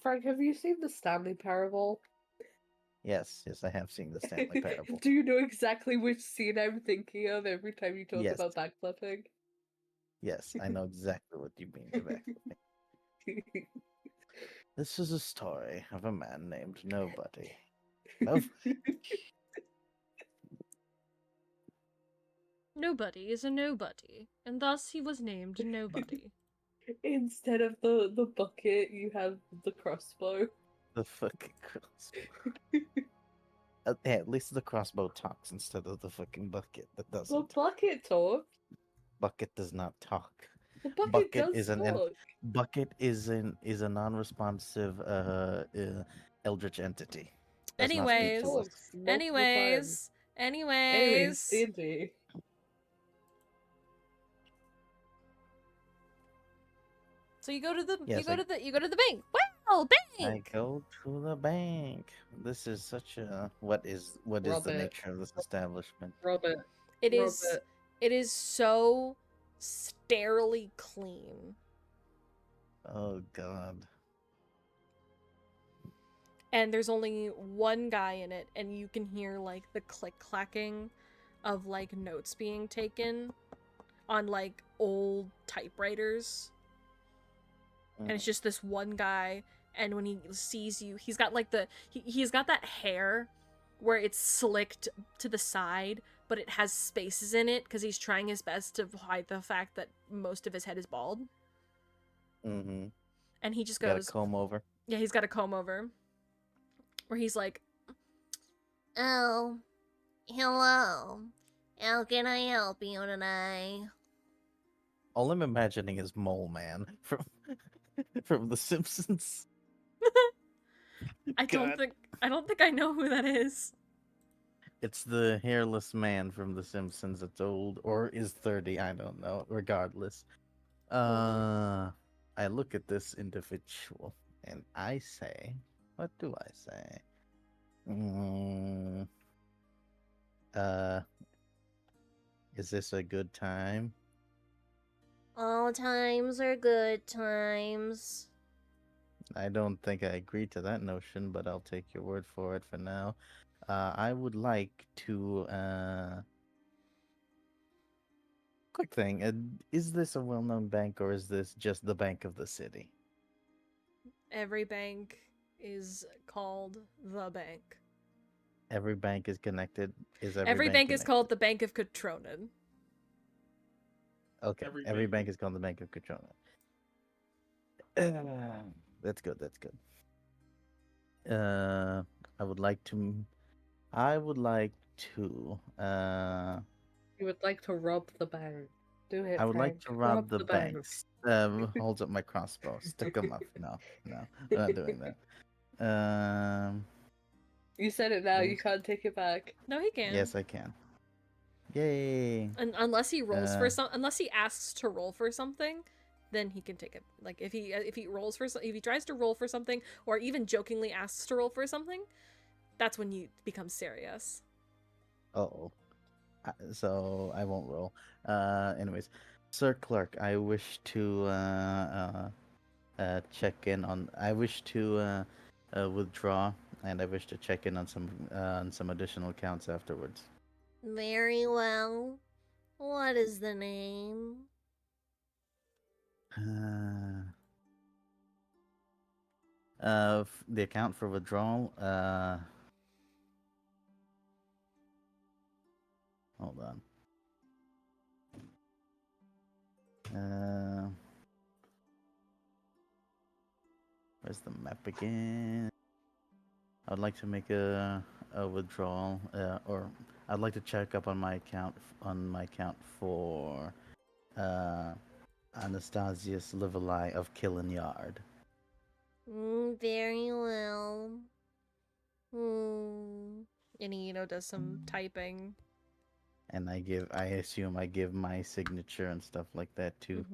Frank, have you seen the Stanley Parable? Yes, I have seen the Stanley Parable. Do you know exactly which scene I'm thinking of every time you talk Yes. about backflipping? Yes, I know exactly what you mean by backflipping. This is a story of a man named Nobody. Nobody is a nobody, and thus he was named Nobody. Instead of the bucket, you have the crossbow. The fucking crossbow. Hey, at least the crossbow talks instead of the fucking bucket that The doesn't. bucket talks. Bucket does not talk. The bucket Bucket does is an talk. Bucket is a non-responsive eldritch entity. Does not speak Anyways, to us. Talks multiple times. anyways. D&D. So you go to the Yes, you go I- to the you go to the bank. Wow, I bank. go to the bank. This is such a what is the Robert. nature of this establishment? Robert. It is Robert. it is so sterilely clean. Oh god. And there's only one guy in it, and you can hear like the click clacking of like notes being taken on like old typewriters. And it's just this one guy, and when he sees you, he's got like he's got that hair where it's slicked to the side, but it has spaces in it because he's trying his best to hide the fact that most of his head is bald. Mm-hmm. And he just Got a goes, comb over. yeah, he's got a comb over, where he's like, "Oh, hello. How can I help you tonight?" All I'm imagining is Mole Man from from The Simpsons. I don't God. think I know who that is. It's the hairless man from The Simpsons that's old or is 30, I don't know. Regardless. I look at this individual and I say, what do I say? Mm, uh, is this a good time? All times are good times. I don't think I agree to that notion, but I'll take your word for it for now. I would like to, quick thing, is this a well-known bank or is this just the bank of the city? Every bank is called the bank. Every bank is connected. Is Every bank is called the Bank of Katronan. Okay, every bank is called the Bank of Katrona. That's good. That's good. I would like to. I would like to. You would like to rob the bank. Do it, I would like Frank. to rob the bank. banks. Holds up my crossbow. Stick them up. No, I'm not doing that. You said it now, you Yes. can't take it back. No, he can. Yes, I can. Yay! And unless he rolls for unless he asks to roll for something, then he can take it. Like if he rolls for if he tries to roll for something, or even jokingly asks to roll for something, that's when you become serious. Oh, so I won't roll. Anyways, Sir Clerk, I wish to check in on. I wish to withdraw, and I wish to check in on some additional accounts afterwards. Very well. What is the name? The account for withdrawal. Hold on. Where's the map again? I'd like to make a withdrawal, or I'd like to check up on my account for uh, Anastasius Livalai of Killing Yard. Very well. And he, does some typing. And I assume I give my signature and stuff like that to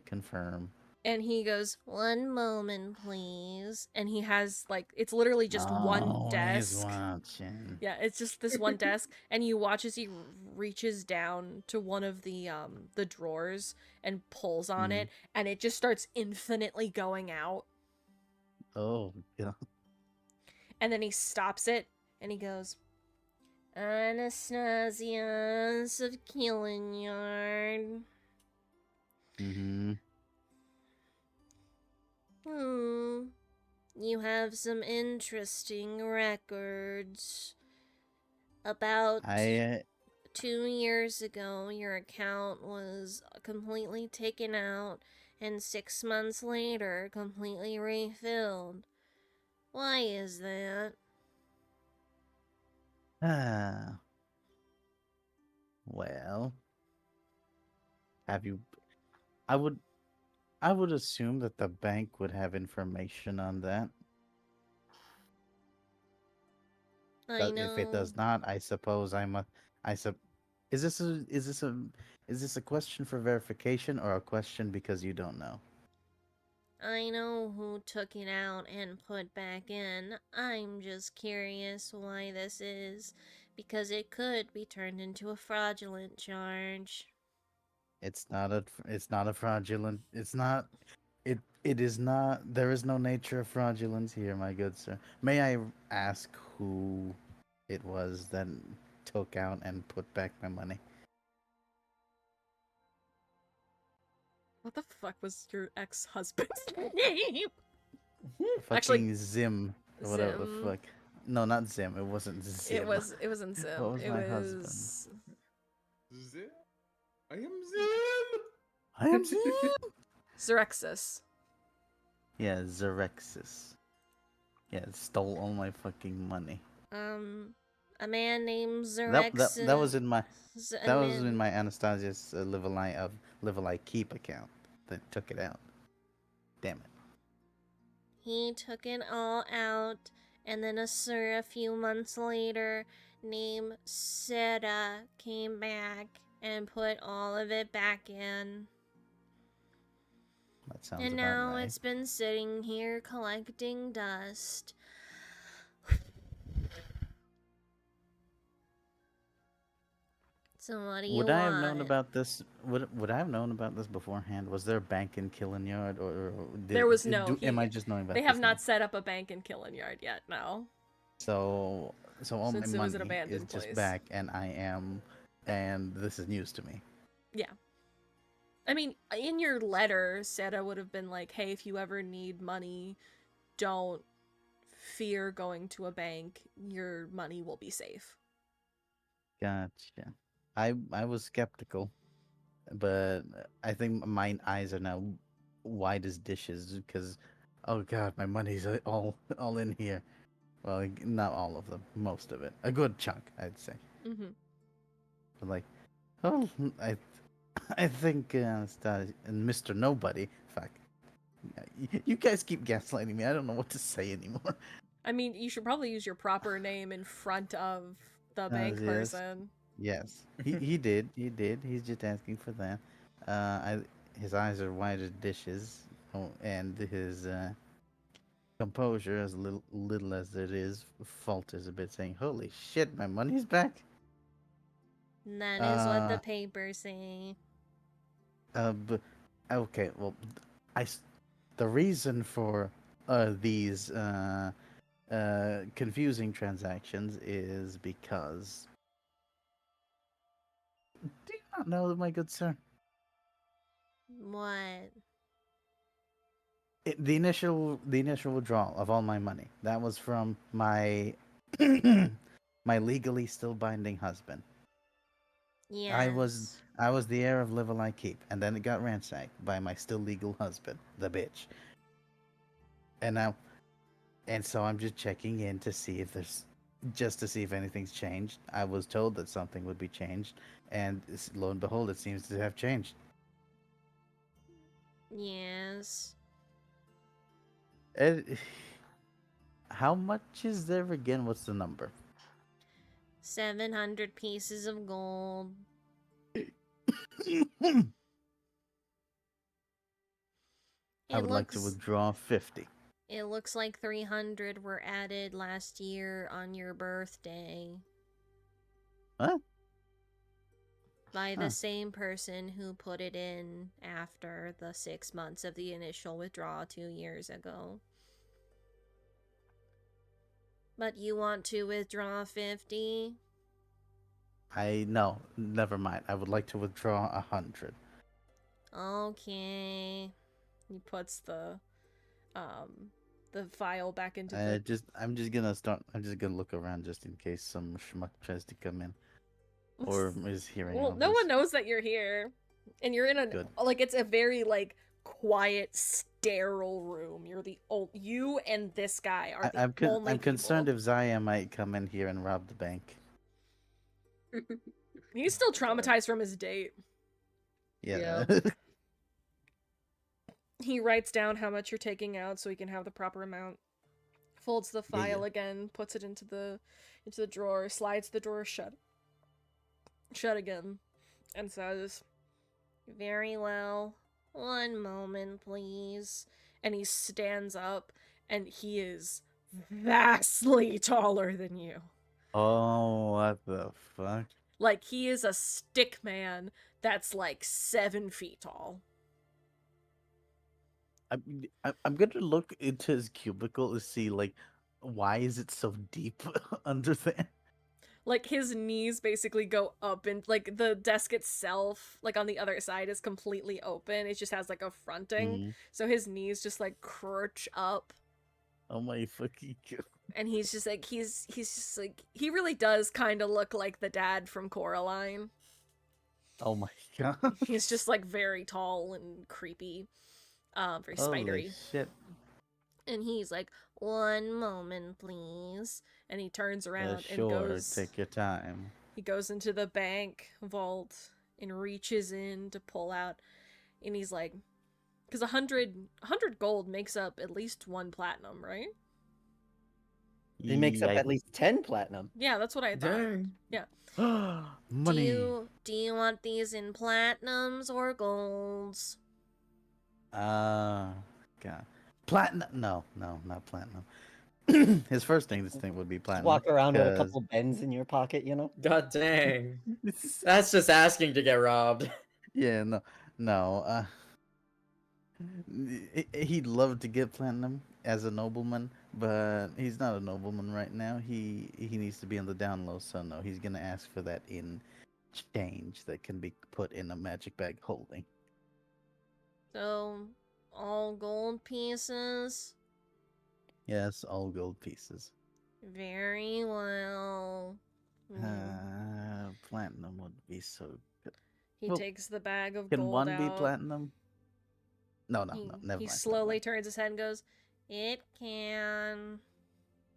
confirm. And he goes, 1 moment, please. And he has, like, it's literally just one Always desk. watching. Yeah, it's just this one desk. And you watch as he reaches down to one of the drawers and pulls on it. And it just starts infinitely going out. Oh, yeah. And then he stops it and he goes, Anastasius of Killing Yard. You have some interesting records. About 2 years ago, your account was completely taken out, and 6 months later, completely refilled. Why is that? Well, have you? I would assume that the bank would have information on that. I But if it know. does not, I suppose is this a question for verification or a question because you don't know? I know who took it out and put back in. I'm just curious why this is, because it could be turned into a fraudulent charge. It's not a fraudulent. It is not. There is no nature of fraudulence here, my good sir. May I ask who it was that took out and put back my money? What the fuck was your ex-husband's name? Fucking Actually, Zim. Whatever the Zim. fuck. No, not Zim. It wasn't Zim. It wasn't Zim. What was it my was husband? Zim? I am Zim! I am Zim! Xerxes. Yeah, Xerxes. Yeah, it stole all my fucking money. A man named Xerxes. That was in my Anastasia's Livalai Keep account that took it out. Damn it. He took it all out, and then a sir a few months later named Sarah came back and put all of it back in. That sounds And about now right. it's been sitting here collecting dust. So what do you Would want? I have known about this? Would I have known about this beforehand? Was there a bank in Killing Yard, or There was no. am I just knowing about They this have now? not set up a bank in Killing Yard yet. No. So all Since it my was an money is abandoned just place. back, and this is news to me. Yeah. I mean, in your letter, Sarah would have been like, hey, if you ever need money, don't fear going to a bank. Your money will be safe. Gotcha. I was skeptical, but I think my eyes are now wide as dishes because, oh god, my money's all in here. Well, not all of them, most of it, a good chunk, I'd say. Mm-hmm. But like, oh, I think and Mr. Nobody. Fuck, you guys keep gaslighting me. I don't know what to say anymore. I mean, you should probably use your proper name in front of the bank Yes. person. Yes, he did. He did. He's just asking for that. His eyes are wide as dishes, and his composure, as little as it is, falters a bit, saying, "Holy shit, my money's back." That is what the papers say. But okay, well, the reason for these confusing transactions is because. Do you not know, my good sir? What? The initial withdrawal of all my money, that was from my my legally still binding husband. Yes. I was the heir of Livalai Keep, and then it got ransacked by my still legal husband, the bitch. And now, and so I'm just checking in to see if just to see if anything's changed. I was told that something would be changed, and lo and behold, it seems to have changed. Yes. And how much is there again? What's the number? 700 pieces of gold. I would like to withdraw 50. It looks like 300 were added last year on your birthday. What? By the Huh. same person who put it in after the 6 months of the initial withdrawal 2 years ago. But you want to withdraw 50? No, never mind. I would like to withdraw 100. Okay. He puts the file back into the... I'm just gonna look around just in case some schmuck tries to come in. Or is hearing Well, all no this. one knows that you're here. And you're in a... Good. Like, it's a very, like, quiet, sterile room. You're the old... You and this guy are the only I'm concerned people. if Zaya might come in here and rob the bank. He's still traumatized from his date. Yeah. He writes down how much you're taking out so he can have the proper amount. Folds the Yeah, file yeah. again, puts it into the drawer, slides the drawer shut again, and says, "Very well. One moment, please." And he stands up, and he is vastly taller than you. Oh, what the fuck? Like, he is a stick man that's like 7 feet tall. I'm gonna look into his cubicle to see, like, why is it so deep under there? Like, his knees basically go up, and like the desk itself, like on the other side, is completely open. It just has like a fronting, Mhm. so his knees just like crouch up, Oh my fucking god. and he's just like he's just like he really does kind of look like the dad from Coraline. Oh my god. He's just like very tall and creepy, very Holy spidery. shit. And he's like, "One moment, please." And he turns around and Sure, goes. take your time. He goes into the bank vault and reaches in to pull out, and he's like, because 100 gold makes up at least 1 platinum, right? It makes up Yeah, at least 10 platinum. Yeah, that's what I thought. Dang. Yeah. money. Do you want these in platinums or golds? God. Platinum? No, not platinum. His first thing, this thing would be Just platinum. walk around with a 'cause- couple bends in your pocket, you know? God dang. That's just asking to get robbed. Yeah, no. He'd love to get platinum as a nobleman, but he's not a nobleman right now. He needs to be on the down low, so no, he's gonna ask for that in change that can be put in a magic bag holding. So, all gold pieces? Yes, all gold pieces. Very well. Platinum would be so good. He well, takes the bag of Can gold one out. be platinum? No, He, never he mind. never slowly mind. turns his head and goes, "It can."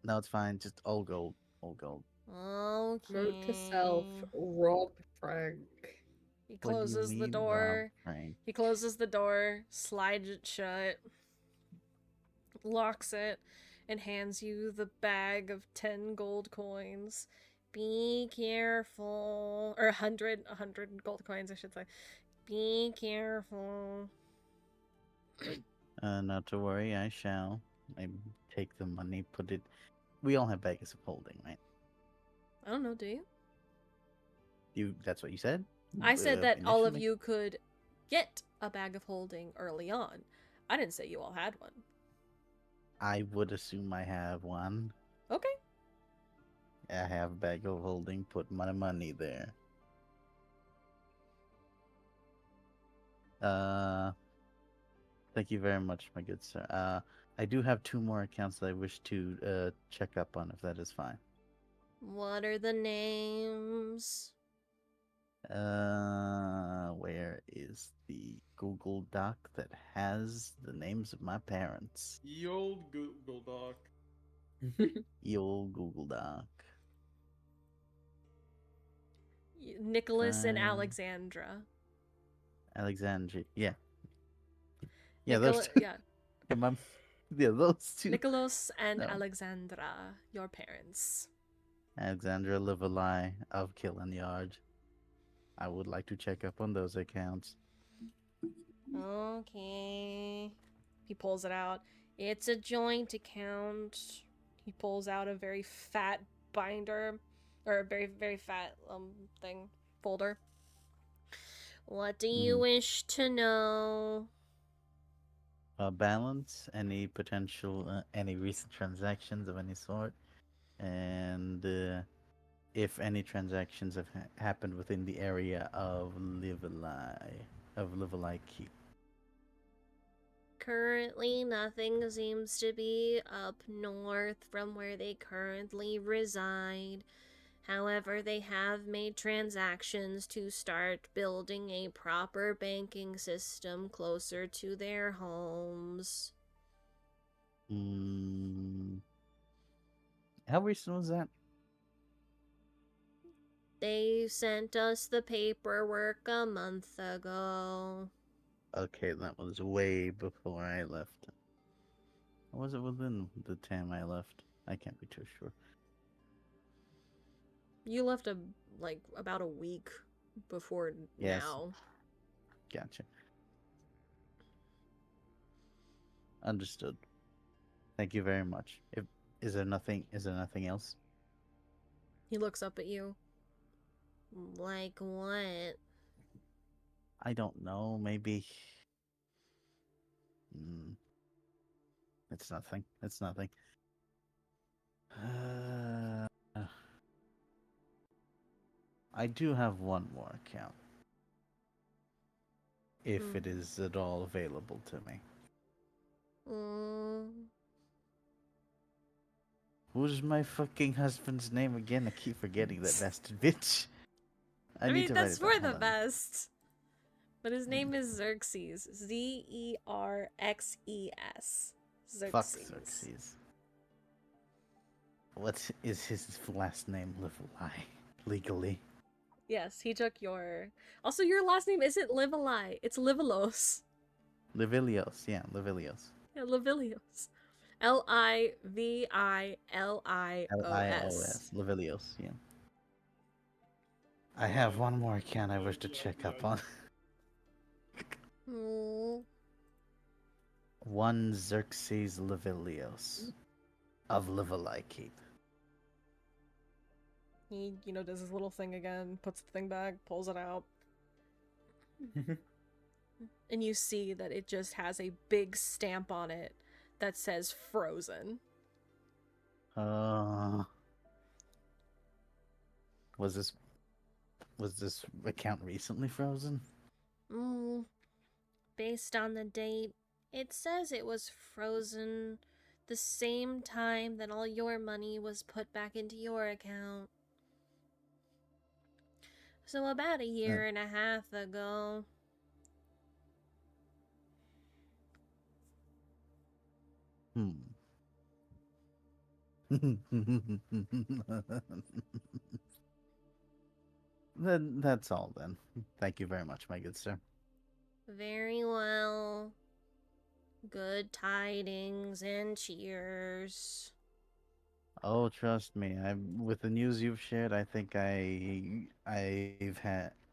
No, it's fine. Just all gold. All gold. Okay. Note to self: rob Frank. He What do you closes the mean, door. Rob Frank? He closes the door, slides it shut, locks it, and hands you the bag of 10 gold coins. Be careful. Or 100 gold coins, I should say. Be careful. Not to worry, I shall. I take the money, put it. We all have bags of holding, right? I don't know, do you? That's what you said? I said that all of initially? you could get a bag of holding early on. I didn't say you all had one. I would assume I have one. Okay. I have a bag of holding, put my money there. Thank you very much, my good sir. I do have 2 more accounts that I wish to check up on, if that is fine. What are the names? Where is the Google Doc that has the names of my parents? Ye old Google Doc. The old Google Doc. Nicholas and Uh, Alexandra. Alexandria. Yeah. Yeah, those Nicola, two. yeah. Yeah, yeah, those two. Nicholas and No. Alexandra, your parents. Alexandra Liverly of Killing Yard. I would like to check up on those accounts. Okay. He pulls it out. It's a joint account. He pulls out a very fat binder, or a very, very fat thing, folder. What do you wish to know? Balance, any potential, any recent transactions of any sort, and if any transactions have happened within the area of Liverly Keep. Currently, nothing seems to be up north from where they currently reside. However, they have made transactions to start building a proper banking system closer to their homes. How recent was that? They sent us the paperwork a month ago. Okay, that was way before I left. Or was it within the time I left? I can't be too sure. You left about a week before Yes. now. Gotcha. Understood. Thank you very much. Is there nothing else? He looks up at you. Like what? I don't know, maybe it's nothing. It's nothing. I do have one more account. If it is at all available to me. Who's my fucking husband's name again? I keep forgetting that bastard bitch. I mean, that's write it for down. the best. But his name is Xerxes. Zerxes. Xerxes. Fuck Xerxes. What is his last name, Liverly? Legally. Yes, he took your... Also, your last name isn't Livali. It's Livilos. Livilios, yeah, Livilios. Yeah, Livilios. Livilios. Lios, Livilios, yeah. I have one more account I wish to check up on. One Xerxes Livilios of Liverly Keep. He, does his little thing again, puts the thing back, pulls it out. And you see that it just has a big stamp on it that says frozen. Was this account recently frozen? Based on the date, it says it was frozen the same time that all your money was put back into your account. So about a year and a half ago. Then that's all then. Thank you very much, my good sir. Very well. Good tidings and cheers. Oh, trust me. With the news you've shared, I think I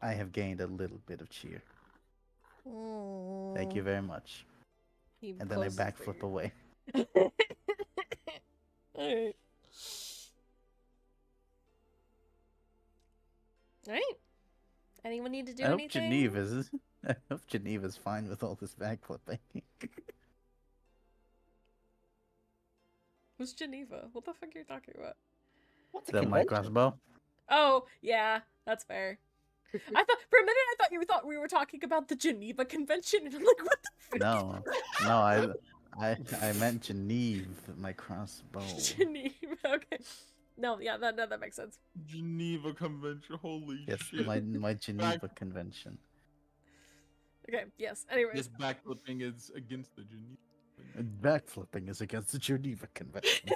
have gained a little bit of cheer. Thank you very much. And then I backflip away. Alright. Alright. Anyone need to do anything? I hope Geneva's fine with all this backflipping. Who's Geneva? What the fuck are you talking about? What's a The my convention? crossbow? Oh, yeah, that's fair. For a minute I thought you thought we were talking about the Geneva Convention, and I'm like, what the fuck? No, I meant Geneve, my crossbow. Geneva, okay. No, yeah, that makes sense. Geneva Convention. Holy Yes, shit! my Geneva Convention. Okay, yes. Anyways, This backflipping is against the Geneva. And backflipping is against the Geneva Convention.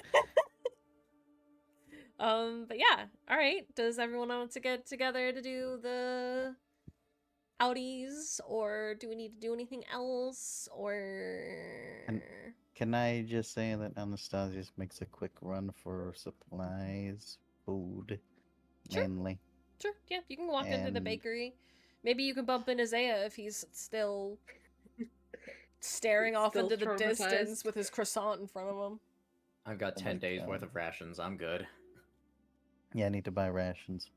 but yeah, all right. Does everyone want to get together to do the outies, or do we need to do anything else, or? Can I just say that Anastasia makes a quick run for supplies, food, Sure. mainly? Sure, yeah, you can walk into the And- bakery. Maybe you can bump into Zaya if he's still staring off Still into the distance traumatized. with his croissant in front of him. I've got Oh 10 my days worth God. of rations. I'm good. Yeah, I need to buy rations.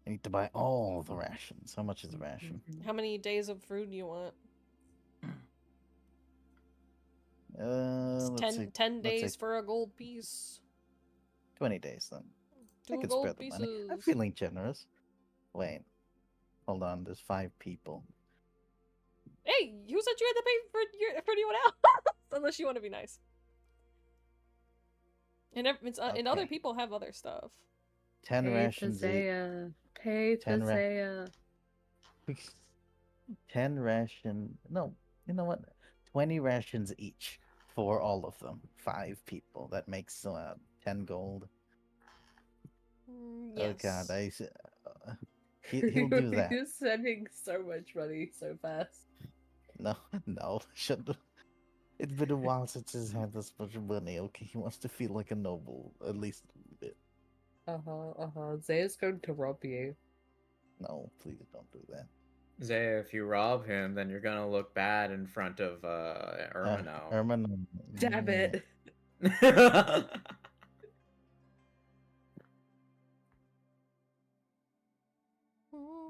I need to buy all the rations. How much is a ration? How many days of food do you want? It's Let's 10 let's say days for a gold piece. 20 days then. I 2 can spare gold the pieces. money. I'm feeling generous. Wait. Hold on, there's 5 people. Hey, who said you had to pay for anyone else? Unless you want to be nice. And and other Okay. people have other stuff. 10 Pay rations to each. Zaya. Pay to 10 ra- Zaya. 10 ration. No, you know what? 20 rations each for all of them. 5 people. That makes 10 gold. Yes. Oh god, he'll do that. You're sending so much money so fast. No, no, shouldn't. It's been a while since he's had this much money. Okay, he wants to feel like a noble, at least a little bit. Zaya's going to rob you. No, please don't do that. Zaya, if you rob him, then you're gonna look bad in front of Ermino. Ermino. Damn it.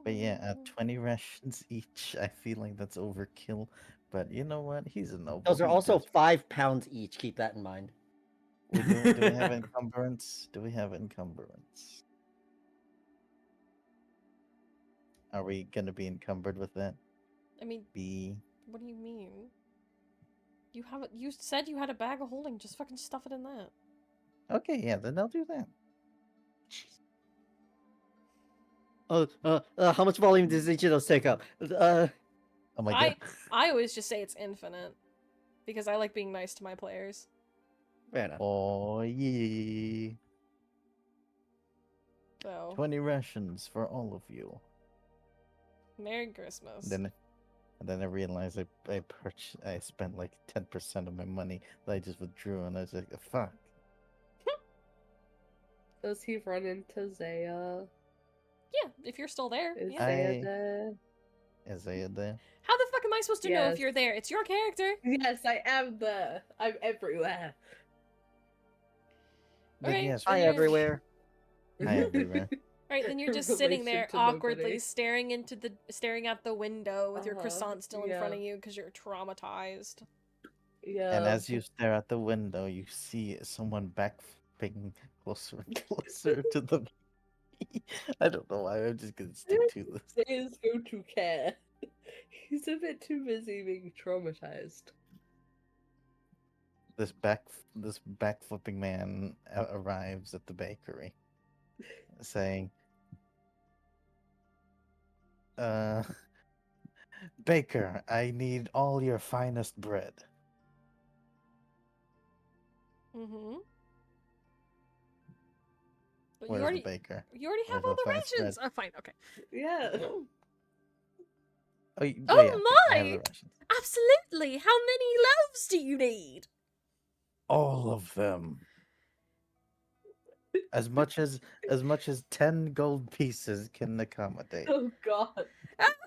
But yeah, at 20 rations each, I feel like that's overkill. But you know what? He's a noble. Those are He also does- 5 pounds each. Keep that in mind. do we have encumbrance? Do we have encumbrance? Are we gonna be encumbered with that? I mean, B. what do you mean? You said you had a bag of holding. Just fucking stuff it in that. Okay, yeah, then I'll do that. How much volume does each of those take up? Oh my god. I always just say it's infinite because I like being nice to my players. Fair enough. Oh yeah. So 20 rations for all of you. Merry Christmas. And then I realized I spent like 10% of my money that I just withdrew, and I was like, fuck. Does he run into Zaya? Yeah, if you're still there. Is Yeah. Zaya there? Is Zaya there? How the fuck am I supposed to know if Yes. you're there? It's your character. Yes, I am there. I'm everywhere. Then Okay, yes, Hi you're- everywhere. Hi everywhere. Right, then you're In just sitting relation there to awkwardly nobody. staring out the window with your Uh-huh, croissant still in front yeah. of you because you're traumatized. Yeah. And as you stare out the window, you see someone backflipping closer and closer to the. I don't know why. I'm just gonna stick to this. Zaya's going to care. He's a bit too busy being traumatized. This backflipping man arrives at the bakery, saying, Baker, I need all your finest bread." Mm-hmm. But Where's you already the baker? you already have Where's all the the fast rations. Oh, fine, okay. Yeah. Oh, Oh yeah, I have my! the rations. Absolutely. How many loaves do you need? All of them. As much as 10 gold pieces can accommodate. Oh god.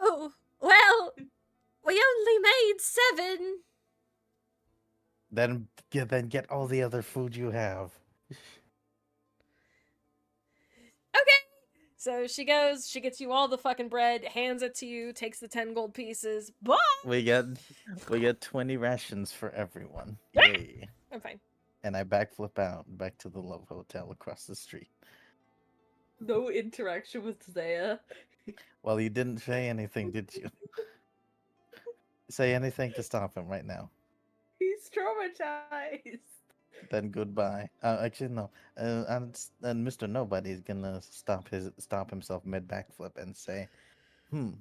Oh, well, we only made 7. Then get all the other food you have. Okay. So she goes, she gets you all the fucking bread, hands it to you, takes the 10 gold pieces. Bye! We get 20 rations for everyone. Yay. I'm fine. And I backflip out back to the Love Hotel across the street. No interaction with Zaya. Well, you didn't say anything, did you? Say anything to stop him right now. He's traumatized. Then goodbye. Actually, no. And Mr. Nobody's gonna stop himself mid backflip and say, "Hmm,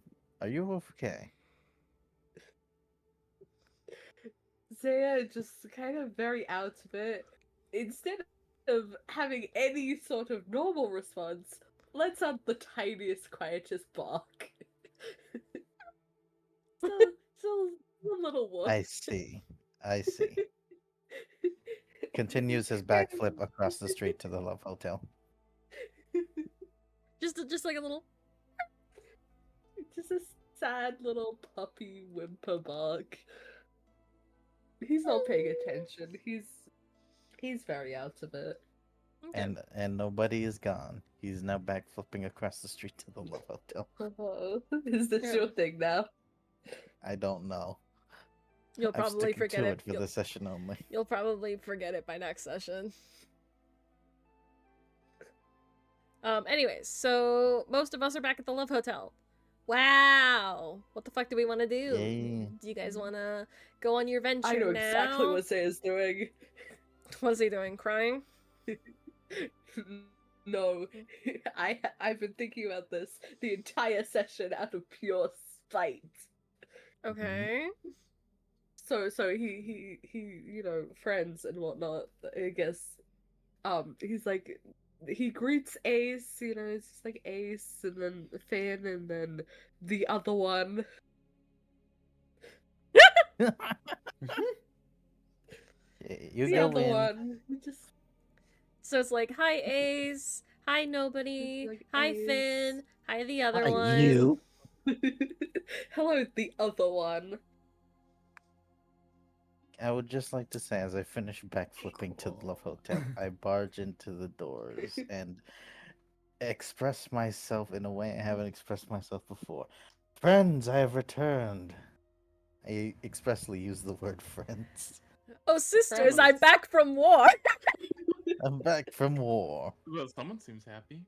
are you okay?" Zaya just kind of very out of it. Instead of having any sort of normal response, lets out the tiniest, quietest bark. so a little I wolf. see. I see. Continues his Kind backflip across the street to the Love Hotel. Just like a little. just a sad little puppy whimper bark. He's not paying attention. He's very out of it. Okay. And nobody is gone. He's now backflipping across the street to the Love Hotel. Oh, is this Yeah. your thing now? I don't know. You'll I'm probably sticking forget to it. it for this session only. You'll probably forget it by next session. Anyways, so most of us are back at the Love Hotel. Wow. What the fuck do we want to do? Yay. Do you guys want to go on your venture I know now? exactly what Zaya's doing. What is he doing? Crying? No, I've been thinking about this the entire session out of pure spite. Okay. So he you know, friends and whatnot, I guess. He's like, he greets Ace, you know, it's just like Ace and then Finn and then the other one. You The go other in. one. He just So it's like, hi Ace, hi Nobody, like, hi Ace. Finn, hi the other Hi, one. you. Hello, the other one. I would just like to say, as I finish backflipping to the Love Hotel, I barge into the doors and express myself in a way I haven't expressed myself before. Friends, I have returned. I expressly use the word friends. Oh sisters, I'm Friends. back from war. I'm back from war. Well, someone seems happy.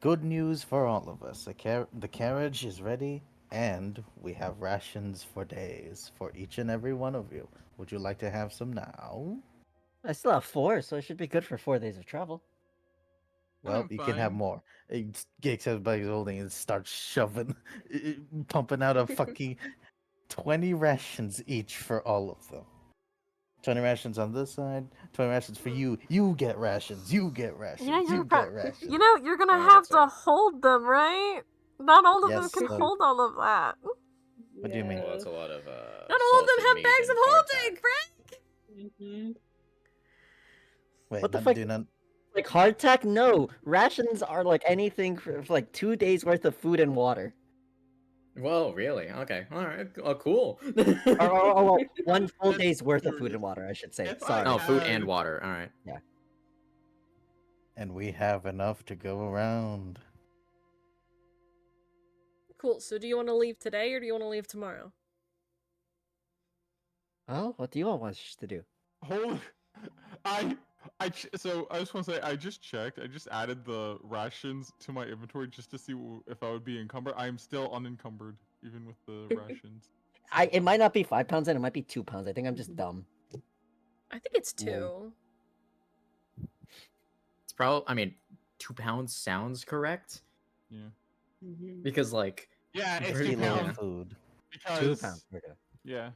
Good news for all of us. The carriage is ready, and we have rations for days for each and every one of you. Would you like to have some now? I still have 4, so it should be good for 4 days of travel. Well, I'm you can have fine. more. Gig says by holding and starts shoving, pumping out a fucking 20 rations each for all of them. 20 rations on this side, 20 rations for you. You get rations. You get rations. You get rations. You know, you're gonna Oh, have that's to right. hold them, right? Not all of them Yes, can so- hold all of that. What do you mean? Well, that's a lot of Not all of them salted have meat bags of and holding, hardtack. Frank. Mhm. Wait, What the not fuck? do not. Like hardtack? No. Rations are like anything for like 2 days worth of food and water. Well, really? Okay. All right. Oh, cool. Or 1 full That's day's worth of food curious. and water, I should say. If I Sorry. Oh, food had- and water. All right. And we have enough to go around. Cool. So do you want to leave today or do you want to leave tomorrow? Oh, what do you all want us to do? Hold. So I just want to say I just checked. I just added the rations to my inventory just to see if I would be encumbered. I am still unencumbered even with the rations. It might not be 5 pounds and it might be 2 pounds. I think I'm just dumb. I think it's Whoa. 2. It's probably. I mean, 2 pounds sounds correct Yeah. Mhm. because like Yeah, it's Very 2 Kilo low. pounds of food. 2 because pounds. Okay. yeah.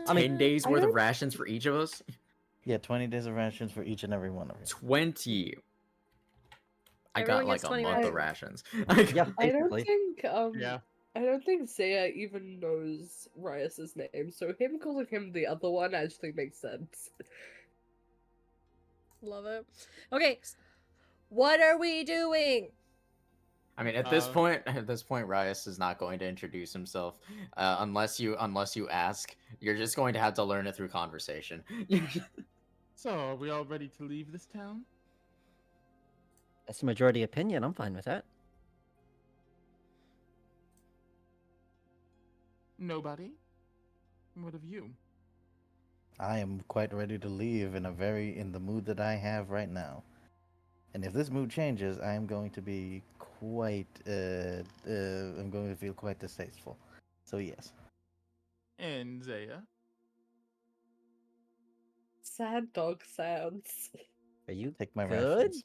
I mean, 10 days I worth of don't- rations for each of us. Yeah, 20 days of rations for each and every one of you. 20. I Everyone got like gets a 20 month of rations. rations. Yeah, I don't basically. think Yeah. I don't think Zaya even knows Rias's name, so him calling him the other one actually makes sense. Love it. Okay. What are we doing? I mean, at this point, Rias is not going to introduce himself unless you ask. You're just going to have to learn it through conversation. So are we all ready to leave this town? That's the majority opinion. I'm fine with that. Nobody. What of you? I am quite ready to leave in the mood that I have right now. And if this mood changes, I am going to be quite I'm going to feel quite distasteful. So yes. And Zaya? Sad dog sounds. Are you Take my good? rations.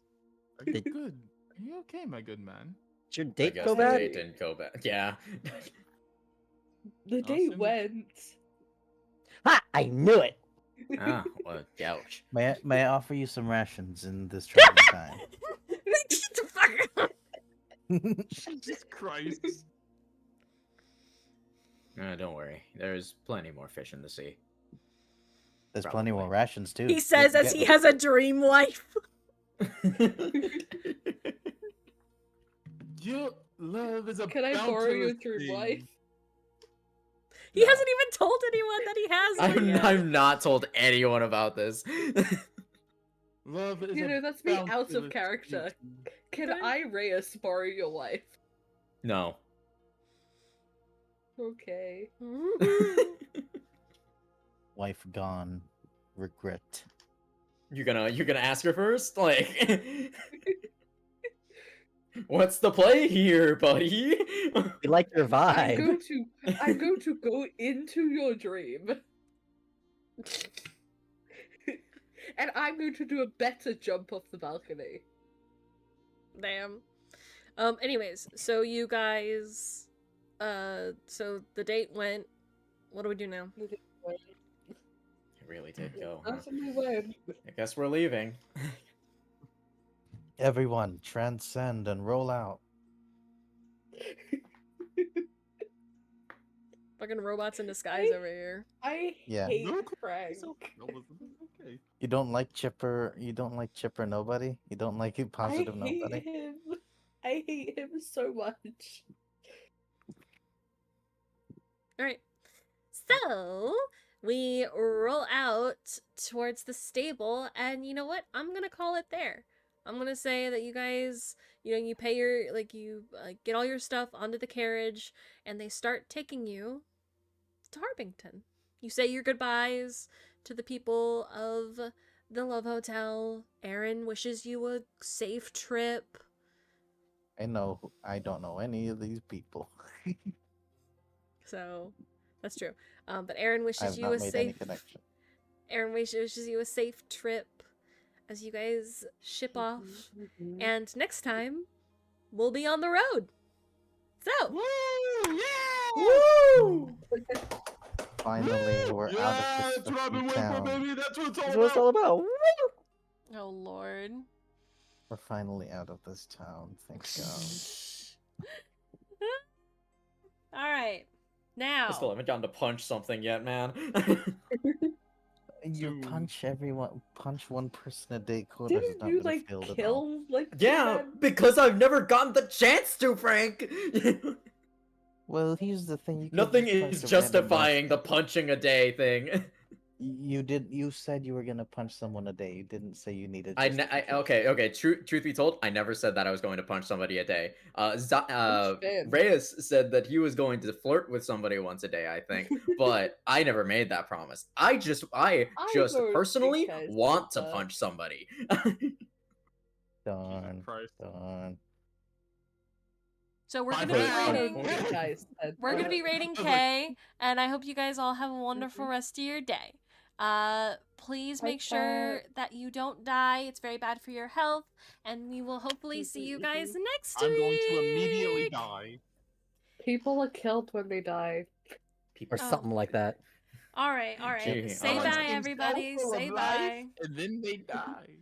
Are you Did- good? Are you okay, my good man? Did your I date guess go the bad? date didn't go bad. Yeah. The day Awesome. went. Ha! I knew it. Ah, what a gouch. May I offer you some rations in this troubling time? Get the fuck out. Jesus Christ. Don't worry. There's plenty more fish in the sea. There's plenty more Probably. rations too. He says as he has a dream wife. Your love is a Can I borrow your bounteous dream thing. wife? He No. hasn't even told anyone that he has one yet. I'm not told anyone about this. Love is You a know, that's me out of bounteous character. thing. Can Good. I, Reyes, borrow your wife? No. Okay. Wife gone. Regret. You gonna ask her first? Like, what's the play here, buddy? We like your I'm vibe. going to go into your dream. And I'm going to do a better jump off the balcony. Damn. Anyways, so you guys, so the date went. What do we do now? It really did go. Huh? That's my word. I guess we're leaving. Everyone, transcend and roll out. Fucking robots in disguise over here. I Yeah. hate No, Frank. Okay. You don't like Chipper. You don't like Chipper. Nobody. You don't like it. Positive. I hate Nobody. him. I hate him so much. Alright. So, we roll out towards the stable, and you know what? I'm gonna call it there. I'm gonna say that you guys, you pay your, you get all your stuff onto the carriage, and they start taking you to Harpington. You say your goodbyes to the people of the Love Hotel. Aaron wishes you a safe trip. I don't know any of these people. So, that's true. But Aaron I wishes have you not a made any safe. connection. Aaron wishes you a safe trip as you guys ship off. And next time, we'll be on the road. So, Woo! Yeah! Woo! Finally, we're Yeah, out of that's this what I've been fucking waiting for, town. baby. That's what it's That's all what it's all about. about. oh lord. We're finally out of this town. Thank God. All right. I still Now, haven't gotten to punch something yet, man. You Dude. punch one person a day. Quota is Didn't not you gonna like feel it at all. kill like Yeah, two men? because I've never gotten the chance to, Frank. Well, here's the thing. You could Nothing just punch is a random justifying the punching a day thing. You said you were gonna punch someone a day. You didn't say you needed. Okay. Truth be told, I never said that I was going to punch somebody a day. Understand. Reyes said that he was going to flirt with somebody once a day, I think, but I never made that promise. I just don't personally think I want to said that. punch somebody. Darn. Christ. Darn. so we're My gonna be bad. I rating. don't think I said We're gonna that. be rating I was K, and I hope you guys all have a wonderful rest of your day. Please make sure that you don't die. It's very bad for your health, and we will hopefully see you guys next I'm week. going to immediately die. People are killed when they die. Or Oh. something like that. All right. Gee, Say oh. bye, Someone everybody. screams, "Doubtful of Say life," bye. and then they die.